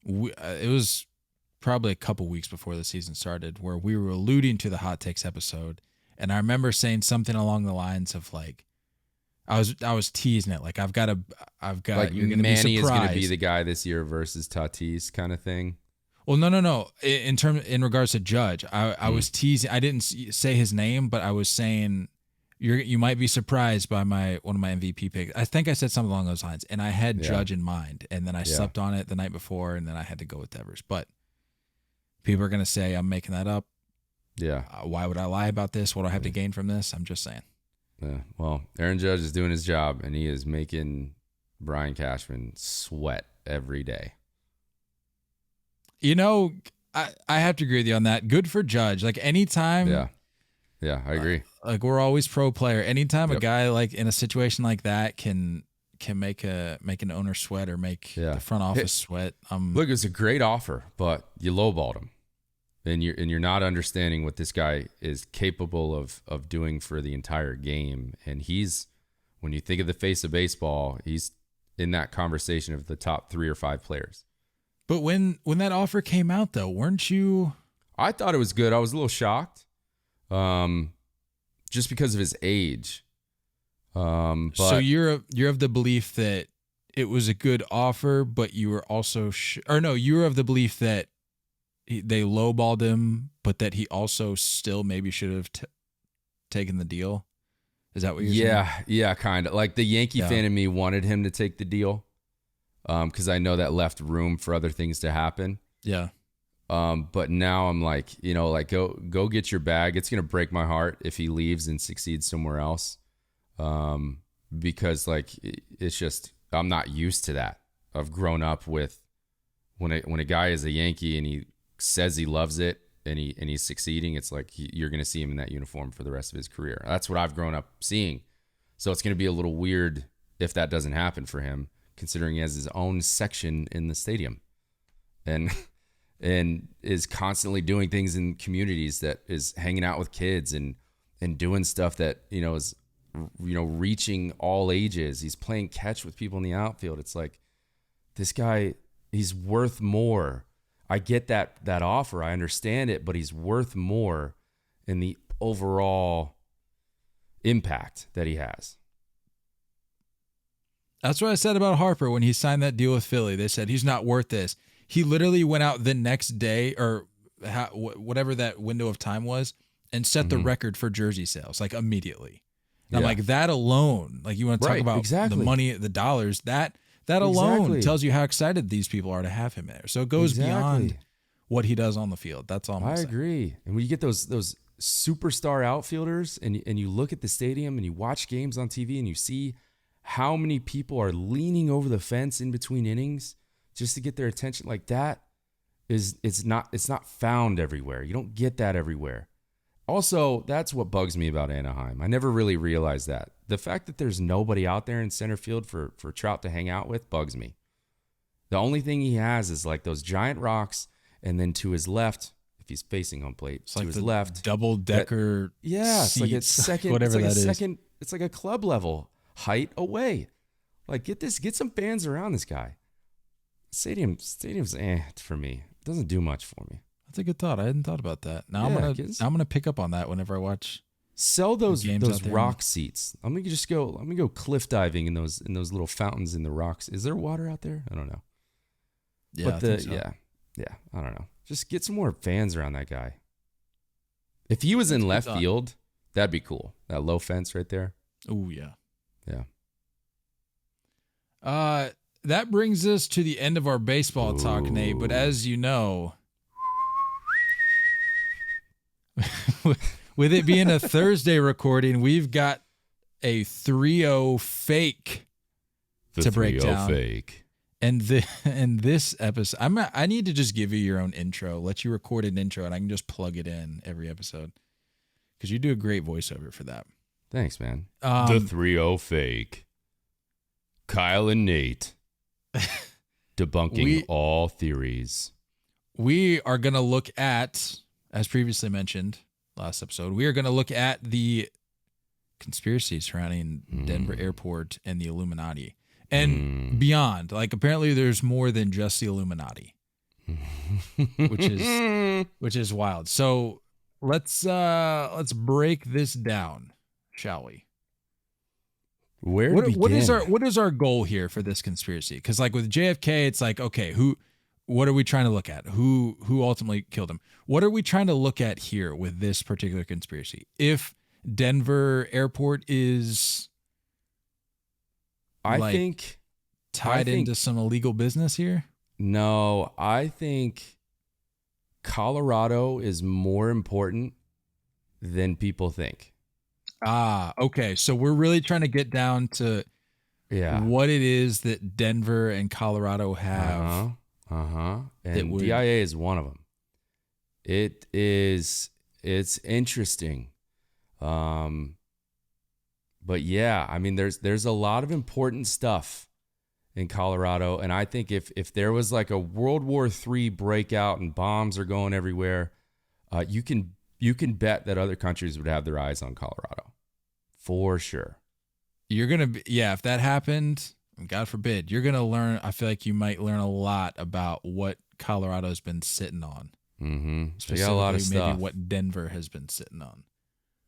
it was probably a couple weeks before the season started, where we were alluding to the Hot Takes episode. And I remember saying something along the lines of like, I was teasing it. Like, I've got, like you're going to be surprised. Manny is going to be the guy this year versus Tatis kind of thing. Well, no. In regards to Judge, I was teasing. I didn't say his name, but I was saying you might be surprised by one of my MVP picks. I think I said something along those lines, and I had Judge in mind, and then I slept on it the night before, and then I had to go with Devers. But people are going to say I'm making that up. Yeah. Why would I lie about this? What do I have to gain from this? I'm just saying. Yeah. Well, Aaron Judge is doing his job, and he is making Brian Cashman sweat every day. You know, I have to agree with you on that. Good for Judge. Like, anytime. Yeah, I agree. Like, we're always pro player. Anytime a guy like in a situation like that can make an owner sweat or make the front office sweat. Look, it's a great offer, but you lowballed him. And you're not understanding what this guy is capable of doing for the entire game. And when you think of the face of baseball, he's in that conversation of the top 3 or 5 players. But when that offer came out, though, weren't you? I thought it was good. I was a little shocked, just because of his age. But so you're of the belief that it was a good offer, but you were also you're of the belief that they lowballed him, but that he also still maybe should have taken the deal. Is that what you're saying? Yeah, kind of. Like, the Yankee fan in me wanted him to take the deal, because I know that left room for other things to happen. Yeah. But now I'm like, go get your bag. It's gonna break my heart if he leaves and succeeds somewhere else, because it's just, I'm not used to that. I've grown up with when a guy is a Yankee and he says he loves it and he's succeeding, it's like you're going to see him in that uniform for the rest of his career. That's what I've grown up seeing. So it's going to be a little weird if that doesn't happen for him, considering he has his own section in the stadium and is constantly doing things in communities, that is hanging out with kids and doing stuff that, is, reaching all ages. He's playing catch with people in the outfield. It's like, this guy he's worth more. I get that offer. I understand it, but he's worth more in the overall impact that he has. That's what I said about Harper when he signed that deal with Philly. They said he's not worth this. He literally went out the next day or whatever that window of time was and set the record for jersey sales, like immediately. And I'm like, that alone, like you want to talk about the money, the dollars, that alone tells you how excited these people are to have him there. So it goes beyond what he does on the field. That's all I'm saying. I agree. And when you get those superstar outfielders and you look at the stadium and you watch games on TV and you see how many people are leaning over the fence in between innings just to get their attention, like that it's not found everywhere. You don't get that everywhere. Also, that's what bugs me about Anaheim. I never really realized that. The fact that there's nobody out there in center field for Trout to hang out with bugs me. The only thing he has is like those giant rocks, and then to his left, if he's facing home plate, it's to like his the left, double-decker it's like a second, whatever it's like that a is. second, it's like a club level height away. Like get some fans around this guy. Stadium's for me. It doesn't do much for me. That's a good thought. I hadn't thought about that. Now I'm gonna pick up on that whenever I watch. Sell those rock seats. I'm gonna go cliff diving in those little fountains in the rocks. Is there water out there? I don't know. Yeah, but I think so. yeah. I don't know. Just get some more fans around that guy. If he was in left field, that'd be cool. That low fence right there. Oh yeah. Yeah. That brings us to the end of our baseball talk, Nate. But as you know, with it being a Thursday recording, we've got a 3-0 fake to break down. Fake. And this episode, I need to just give you your own intro. Let you record an intro, and I can just plug it in every episode because you do a great voiceover for that. Thanks, man. The 3-0 fake. Kyle and Nate debunking all theories. We are going to look at, as previously mentioned last episode, we are going to look at the conspiracy surrounding Denver Airport and the Illuminati and beyond. Like apparently there's more than just the Illuminati, which is wild. So let's break this down, shall we? What is our goal here for this conspiracy? Because like with JFK, it's like, okay, what are we trying to look at? Who ultimately killed him? What are we trying to look at here with this particular conspiracy? If Denver Airport is, I think tied into some illegal business here. No, I think Colorado is more important than people think. Okay. So we're really trying to get down to what it is that Denver and Colorado have. And DIA is one of them. It's interesting. But yeah, I mean, there's a lot of important stuff in Colorado. And I think if there was like a World War III breakout and bombs are going everywhere, you can bet that other countries would have their eyes on Colorado. For sure. You're going to be, if that happened, God forbid, you're going to learn, I feel like you might learn a lot about what Colorado's been sitting on. They got a lot of stuff. Maybe what Denver has been sitting on.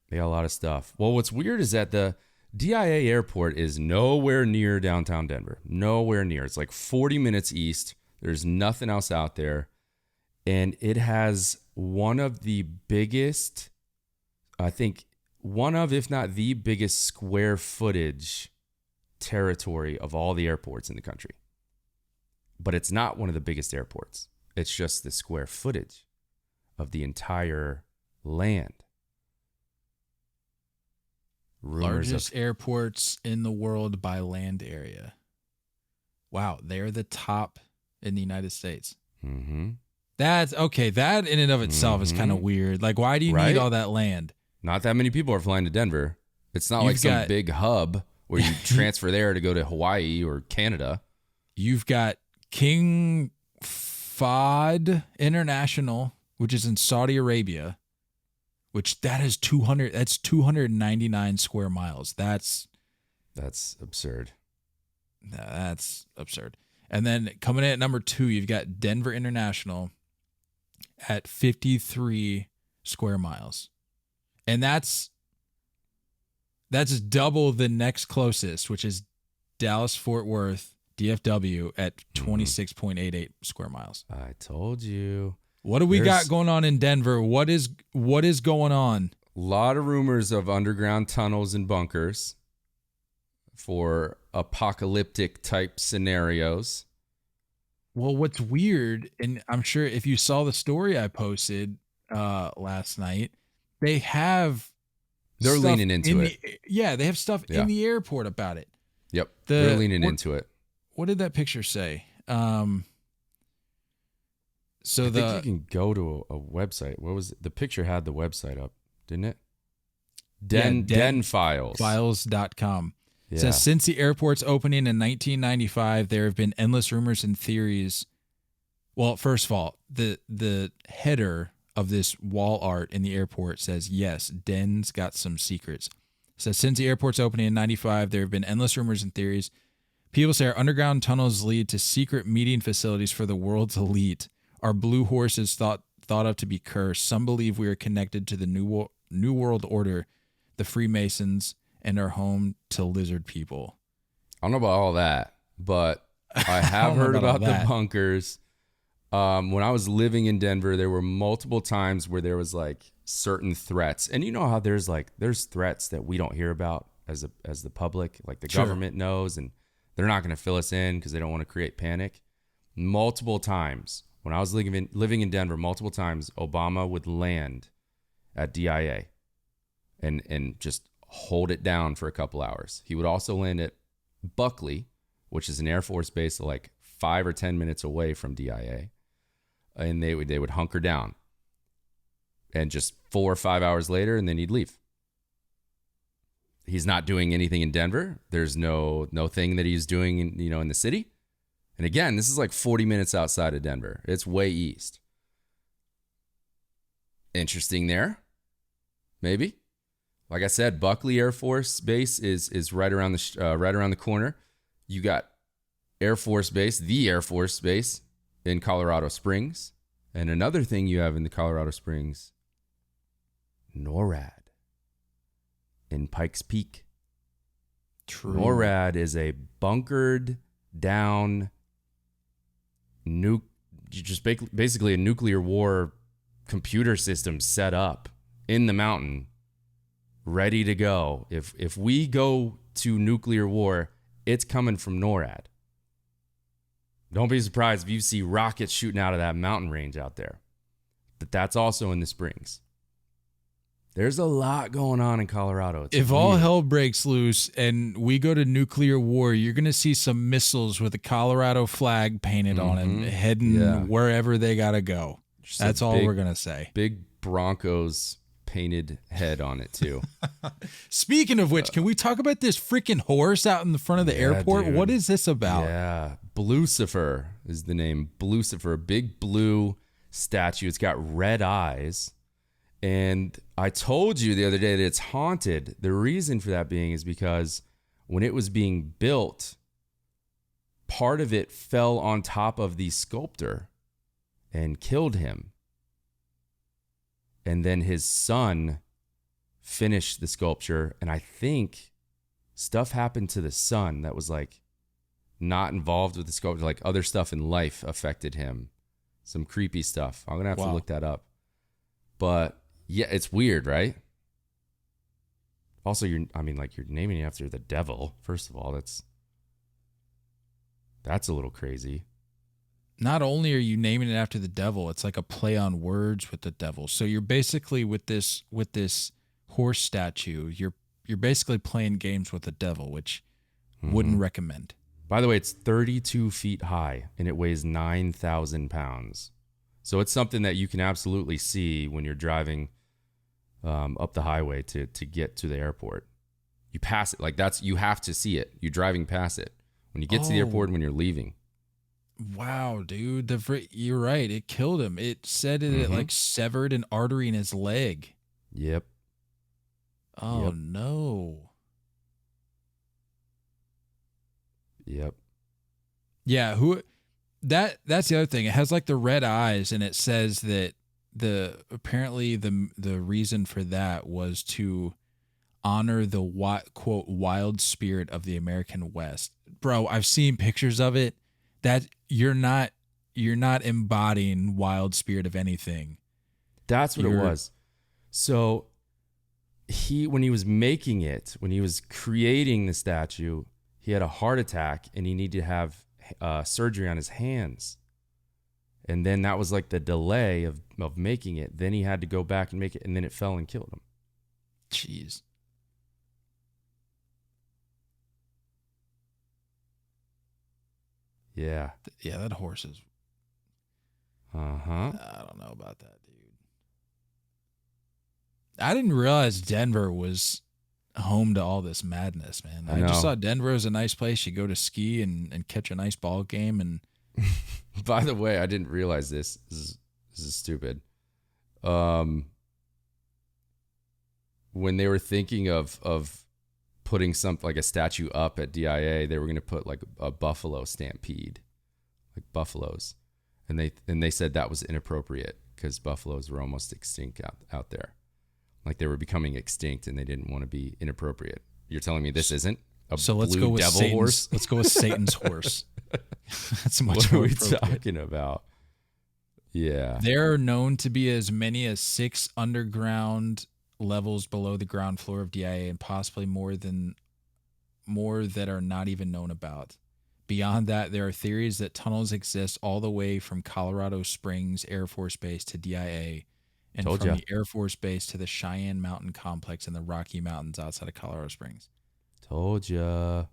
They got a lot of stuff. Well, what's weird is that the DIA airport is nowhere near downtown Denver. Nowhere near. It's like 40 minutes east. There's nothing else out there. And it has one of the biggest, I think, one of, if not the biggest square footage territory of all the airports in the country. But it's not one of the biggest airports. It's just the square footage of the entire land. Largest airports in the world by land area. Wow, they're the top in the United States. That's okay. That in and of itself is kind of weird. Like, why do you need all that land? Not that many people are flying to Denver. It's not like some big hub where you transfer there to go to Hawaii or Canada. You've got King Fahd International, which is in Saudi Arabia, which that's 299 square miles. That's absurd. That's absurd. And then coming in at number 2, you've got Denver International at 53 square miles. And that's double the next closest, which is Dallas Fort Worth DFW at 26.88 square miles. I told you. What do we got going on in Denver? What is going on? A lot of rumors of underground tunnels and bunkers for apocalyptic type scenarios. Well, what's weird, and I'm sure if you saw the story I posted last night, they're leaning into it. They have stuff in the airport about it. Yep, they're leaning into it. What did that picture say? I think you can go to a website. What was it? The picture had the website up, didn't it? Den Files. Files.com. Yeah. It says, since the airport's opening in 1995, there have been endless rumors and theories. Well, first of all, the header of this wall art in the airport says, yes, Den's got some secrets. It says, since the airport's opening in 95, there have been endless rumors and theories. People say our underground tunnels lead to secret meeting facilities for the world's elite. Our blue horse is thought of to be cursed. Some believe we are connected to the New World Order, the Freemasons, and are home to lizard people. I don't know about all that, but I have heard about the bunkers. When I was living in Denver, there were multiple times where there was like certain threats. And you know how there's threats that we don't hear about as the public, like the government knows, and they're not going to fill us in because they don't want to create panic. Multiple times when I was living in Denver, multiple times Obama would land at DIA and just hold it down for a couple hours. He would also land at Buckley, which is an Air Force base like 5 or 10 minutes away from DIA. And they would hunker down. And just 4 or 5 hours later, and then he'd leave. He's not doing anything in Denver. There's no thing that he's doing in the city. And again, this is like 40 minutes outside of Denver. It's way east. Interesting there. Maybe. Like I said, Buckley Air Force Base is right around the corner. You got the Air Force Base in Colorado Springs. And another thing you have in the Colorado Springs, NORAD in Pikes Peak. True. NORAD is a bunkered down basically a nuclear war computer system set up in the mountain, ready to go. If we go to nuclear war, it's coming from NORAD. Don't be surprised if you see rockets shooting out of that mountain range out there. But that's also in the Springs. There's a lot going on in Colorado. If all hell breaks loose and we go to nuclear war, you're going to see some missiles with a Colorado flag painted on them heading wherever they got to go. That's all we're going to say. Big Broncos painted head on it too. Speaking of which, can we talk about this freaking horse out in the front of the airport? Dude. What is this about? Yeah, Blucifer is the name. Blucifer, big blue statue. It's got red eyes. And I told you the other day that it's haunted. The reason for that being is because when it was being built, part of it fell on top of the sculptor and killed him. And then his son finished the sculpture. And I think stuff happened to the son that was like not involved with the sculpture. Like other stuff in life affected him. Some creepy stuff. I'm going to have to look that up. But yeah, it's weird, right? Also, you're naming it after the devil. First of all, that's a little crazy. Not only are you naming it after the devil, it's like a play on words with the devil. So you're basically with this horse statue, you're basically playing games with the devil, which wouldn't recommend. By the way, it's 32 feet high and it weighs 9,000 pounds. So it's something that you can absolutely see when you're driving up the highway to get to the airport. You pass it you have to see it. You're driving past it when you get to the airport and when you're leaving. Wow, dude, you're right. It killed him. It said it like severed an artery in his leg. Yep. Oh no. Yep. Yeah, that's the other thing. It has like the red eyes, and it says that apparently the reason for that was to honor the quote wild spirit of the American West. Bro, I've seen pictures of it. That you're not embodying wild spirit of anything. That's what it was. So when he was making it, when he was creating the statue, he had a heart attack and he needed to have surgery on his hands. And then that was like the delay of making it. Then he had to go back and make it, and then it fell and killed him. Jeez. Yeah. Yeah, that horse is. I don't know about that, dude. I didn't realize Denver was home to all this madness, man. I just thought Denver was a nice place. You go to ski and catch a nice ball game. And by the way, I didn't realize this. This is stupid. When they were thinking of putting something like a statue up at DIA, they were going to put like a buffalo stampede, like buffaloes, and they said that was inappropriate because buffaloes were almost extinct out there, like they were becoming extinct, and they didn't want to be inappropriate. You're telling me this isn't a let's blue go with devil horse? Let's go with Satan's horse. That's much what more are we appropriate. talking about? Yeah, there are known to be as many as 6 underground levels below the ground floor of DIA, and possibly more that are not even known about. Beyond that, there are theories that tunnels exist all the way from Colorado Springs Air Force Base to DIA, and from the Air Force Base to the Cheyenne Mountain Complex in the Rocky Mountains outside of Colorado Springs. Told ya.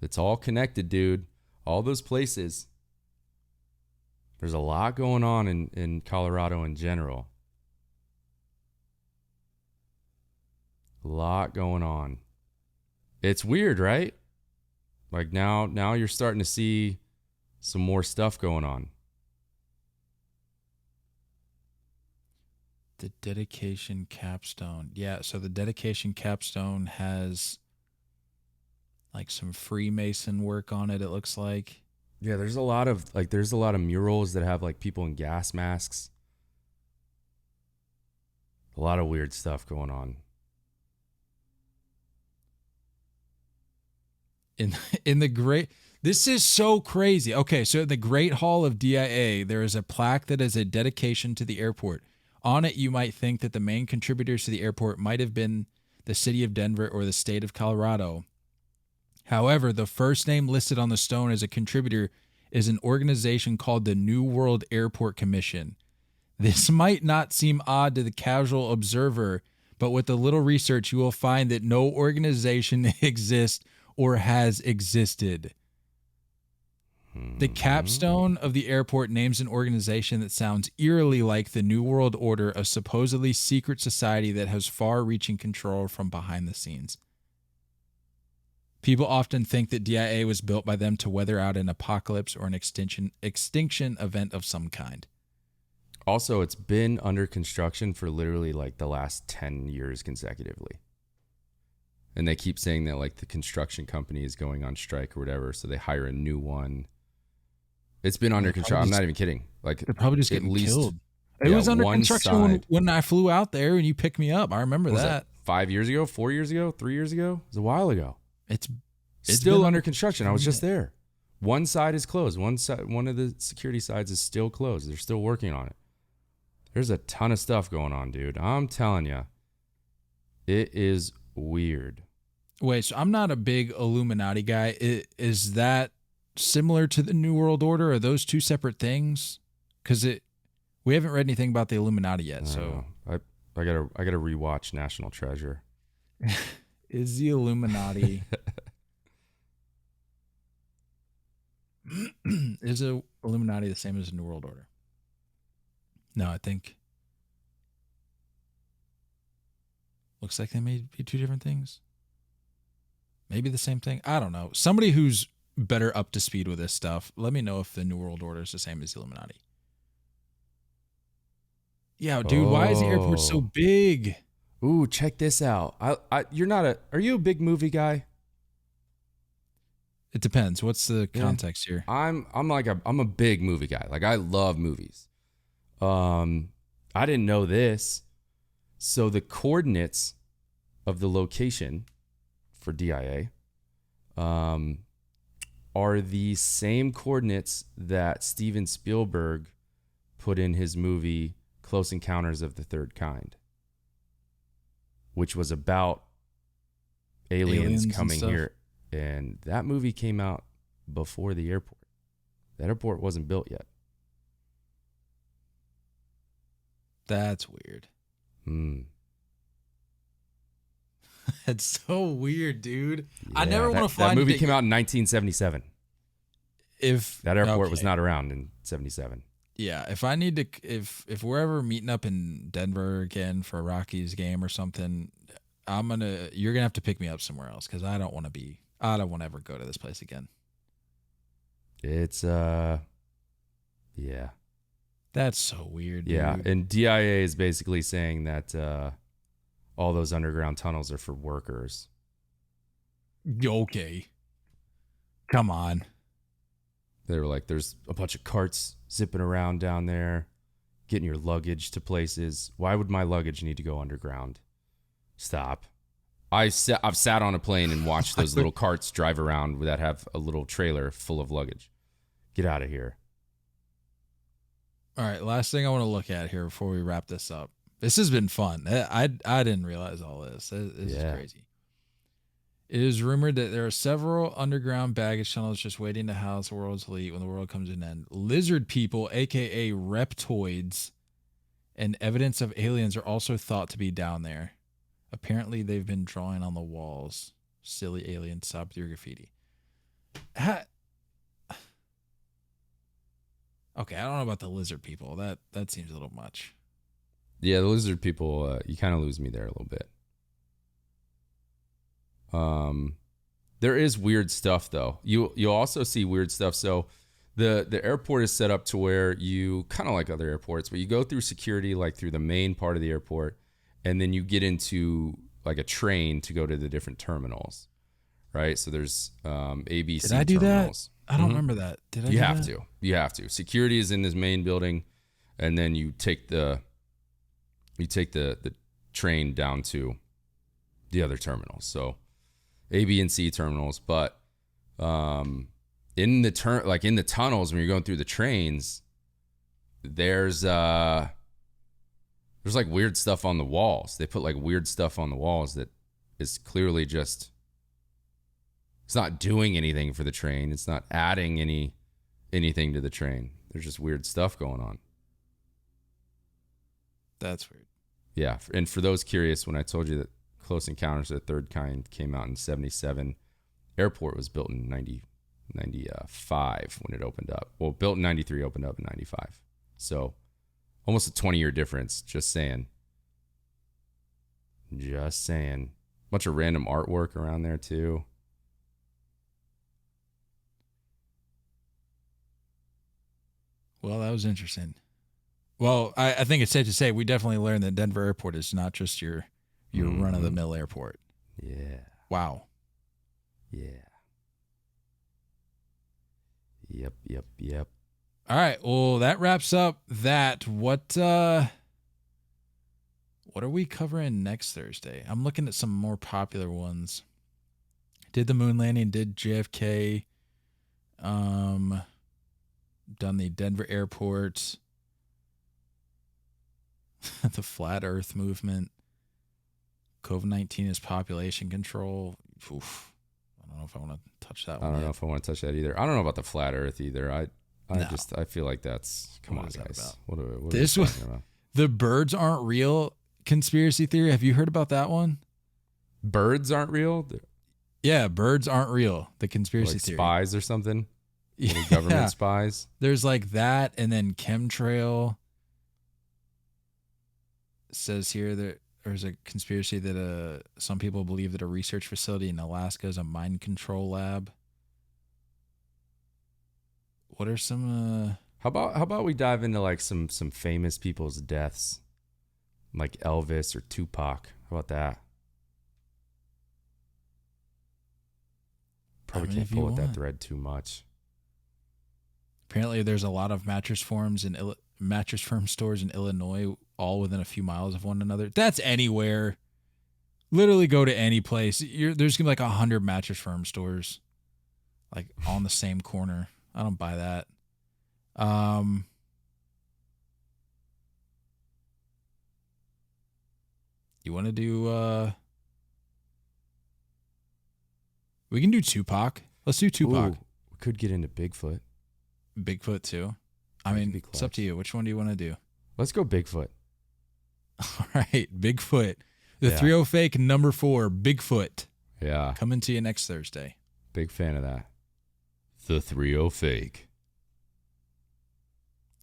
It's all connected, dude. All those places. There's a lot going on in Colorado in general. A lot going on. It's weird, right? Like now you're starting to see some more stuff going on. The dedication capstone. Yeah, so the dedication capstone has like some Freemason work on it, it looks like. Yeah, there's a lot of murals that have like people in gas masks. A lot of weird stuff going on. In the great, this is so crazy. Okay, so in the Great Hall of DIA, there is a plaque that is a dedication to the airport. On it, you might think that the main contributors to the airport might have been the city of Denver or the state of Colorado. However, the first name listed on the stone as a contributor is an organization called the New World Airport Commission. This might not seem odd to the casual observer, but with a little research, you will find that no organization exists or has existed. The capstone of the airport names an organization that sounds eerily like the New World Order, a supposedly secret society that has far-reaching control from behind the scenes. People often think that DIA was built by them to weather out an apocalypse or an extinction event of some kind. Also, it's been under construction for literally like the last 10 years consecutively. And they keep saying that like the construction company is going on strike or whatever, so they hire a new one. It's been under construction. I'm not even kidding. Like they're probably just getting killed. It was under construction when I flew out there and you picked me up. I remember that. 5 years ago, 4 years ago, 3 years ago? It was a while ago. It's still under construction. I was just there. One side is closed. One of the security sides is still closed. They're still working on it. There's a ton of stuff going on, dude. I'm telling you. It is weird. Wait, so I'm not a big Illuminati guy. Is that similar to the New World Order? Are those two separate things? Because we haven't read anything about the Illuminati yet. So I gotta rewatch National Treasure. Is the Illuminati is the Illuminati the same as the New World Order? No, I think looks like they may be two different things. Maybe the same thing. I don't know. Somebody who's better up to speed with this stuff, let me know if the New World Order is the same as the Illuminati. Yeah, dude, why is the airport so big? Ooh, check this out. Are you a big movie guy? It depends. What's the context here? I'm a big movie guy. Like, I love movies. I didn't know this. So the coordinates of the location for DIA are the same coordinates that Steven Spielberg put in his movie Close Encounters of the Third Kind, which was about aliens coming here. And that movie came out before the airport. That airport wasn't built yet. That's weird. It's so weird, dude. I never want to find that movie came out in 1977. If that airport was not around in 77. Yeah, if I need to, if we're ever meeting up in Denver again for a Rockies game or something, you're gonna have to pick me up somewhere else because I don't want to ever go to this place again. It's yeah. That's so weird, dude. Yeah, and DIA is basically saying that all those underground tunnels are for workers. Okay. Come on. They were like, there's a bunch of carts zipping around down there, getting your luggage to places. Why would my luggage need to go underground? Stop. I've sat on a plane and watched those little carts drive around that have a little trailer full of luggage. Get out of here. All right, last thing I want to look at here before we wrap this up. This has been fun. I didn't realize all this. This is crazy. It is rumored that there are several underground baggage tunnels just waiting to house the world's elite when the world comes to an end. Lizard people, a.k.a. reptoids, and evidence of aliens are also thought to be down there. Apparently, they've been drawing on the walls. Silly aliens, stop with your graffiti. Okay, I don't know about the lizard people. That seems a little much. Yeah, the lizard people, you kind of lose me there a little bit. There is weird stuff though. You'll also see weird stuff. So the airport is set up to where you kind of like other airports, where you go through security, like through the main part of the airport, and then you get into like a train to go to the different terminals, right? So there's ABC Did I do terminals. That? I don't remember that. Did I? You have to. You have to. Security is in this main building, and then you take the train down to the other terminals. So A, B, and C terminals. But in the tunnels when you're going through the trains, there's like weird stuff on the walls. They put like weird stuff on the walls that is clearly just, it's not doing anything for the train. It's not adding anything to the train. There's just weird stuff going on. That's weird. Yeah, and for those curious, when I told you that Close Encounters of the Third Kind came out in 77, Airport was built in 95 when it opened up. Well, built in 93, opened up in 95. So almost a 20-year difference, just saying. Just saying. Bunch of random artwork around there, too. Well, that was interesting. Well, I think it's safe to say we definitely learned that Denver Airport is not just your run-of-the-mill airport. Yeah. Wow. Yeah. Yep. All right. Well, that wraps up that. What are we covering next Thursday? I'm looking at some more popular ones. Did the moon landing, did JFK, done the Denver airport, the flat earth movement, COVID-19 is population control. Oof. I don't know if I want to touch that one. I don't know if I want to touch that either. I don't know about the flat earth either. I feel like that's, come on, guys. What are we talking about? The birds aren't real conspiracy theory. Have you heard about that one? Birds aren't real? Yeah, birds aren't real. The conspiracy like theory. Spies or something? Yeah. Government spies? There's like that, and then chemtrail. It says here that there's a conspiracy that some people believe that a research facility in Alaska is a mind control lab. What are some How about we dive into like some famous people's deaths? Like Elvis or Tupac. How about that? Probably can't pull at that thread too much. Apparently, there's a lot of mattress firm stores in Illinois, all within a few miles of one another. That's anywhere. Literally, go to any place. There's gonna be like 100 mattress firm stores, like on the same corner. I don't buy that. You want to do? We can do Tupac. Let's do Tupac. Ooh, we could get into Bigfoot. Bigfoot too. I mean, it's up to you. Which one do you want to do? Let's go Bigfoot. All right, Bigfoot. The 3-0 fake number 4, Bigfoot. Yeah. Coming to you next Thursday. Big fan of that. The 3-0 fake.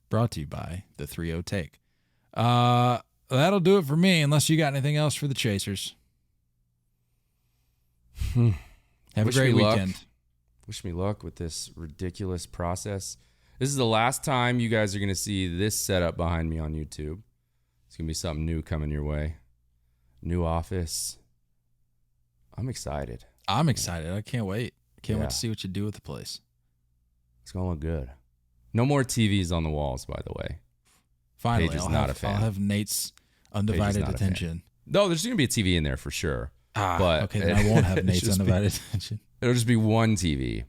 Brought to you by the 3-0 take. That'll do it for me, unless you got anything else for the Chasers. Have a great weekend. Wish me luck with this ridiculous process. This is the last time you guys are going to see this setup behind me on YouTube. It's going to be something new coming your way. New office. I'm excited. I'm excited. I can't wait. Can't wait to see what you do with the place. It's going to look good. No more TVs on the walls, by the way. Finally, Paige is not a fan. I'll have Nate's undivided attention. No, there's going to be a TV in there for sure. But okay, then I won't have Nate's undivided attention. It'll just be one TV.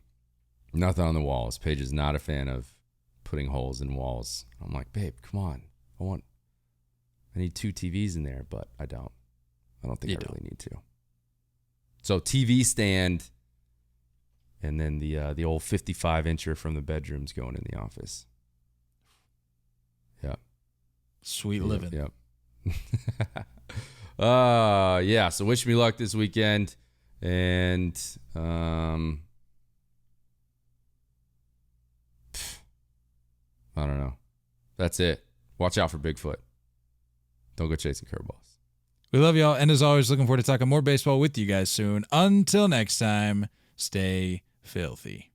Nothing on the walls. Paige is not a fan of putting holes in walls. I'm like, babe, come on. I need 2 TVs in there, but I don't. I don't think I really need to. So TV stand, and then the old 55-incher from the bedrooms going in the office. Yeah. Sweet living. Yep. Yeah. So wish me luck this weekend, and I don't know. That's it. Watch out for Bigfoot. Don't go chasing curveballs. We love y'all, and as always, looking forward to talking more baseball with you guys soon. Until next time, stay filthy.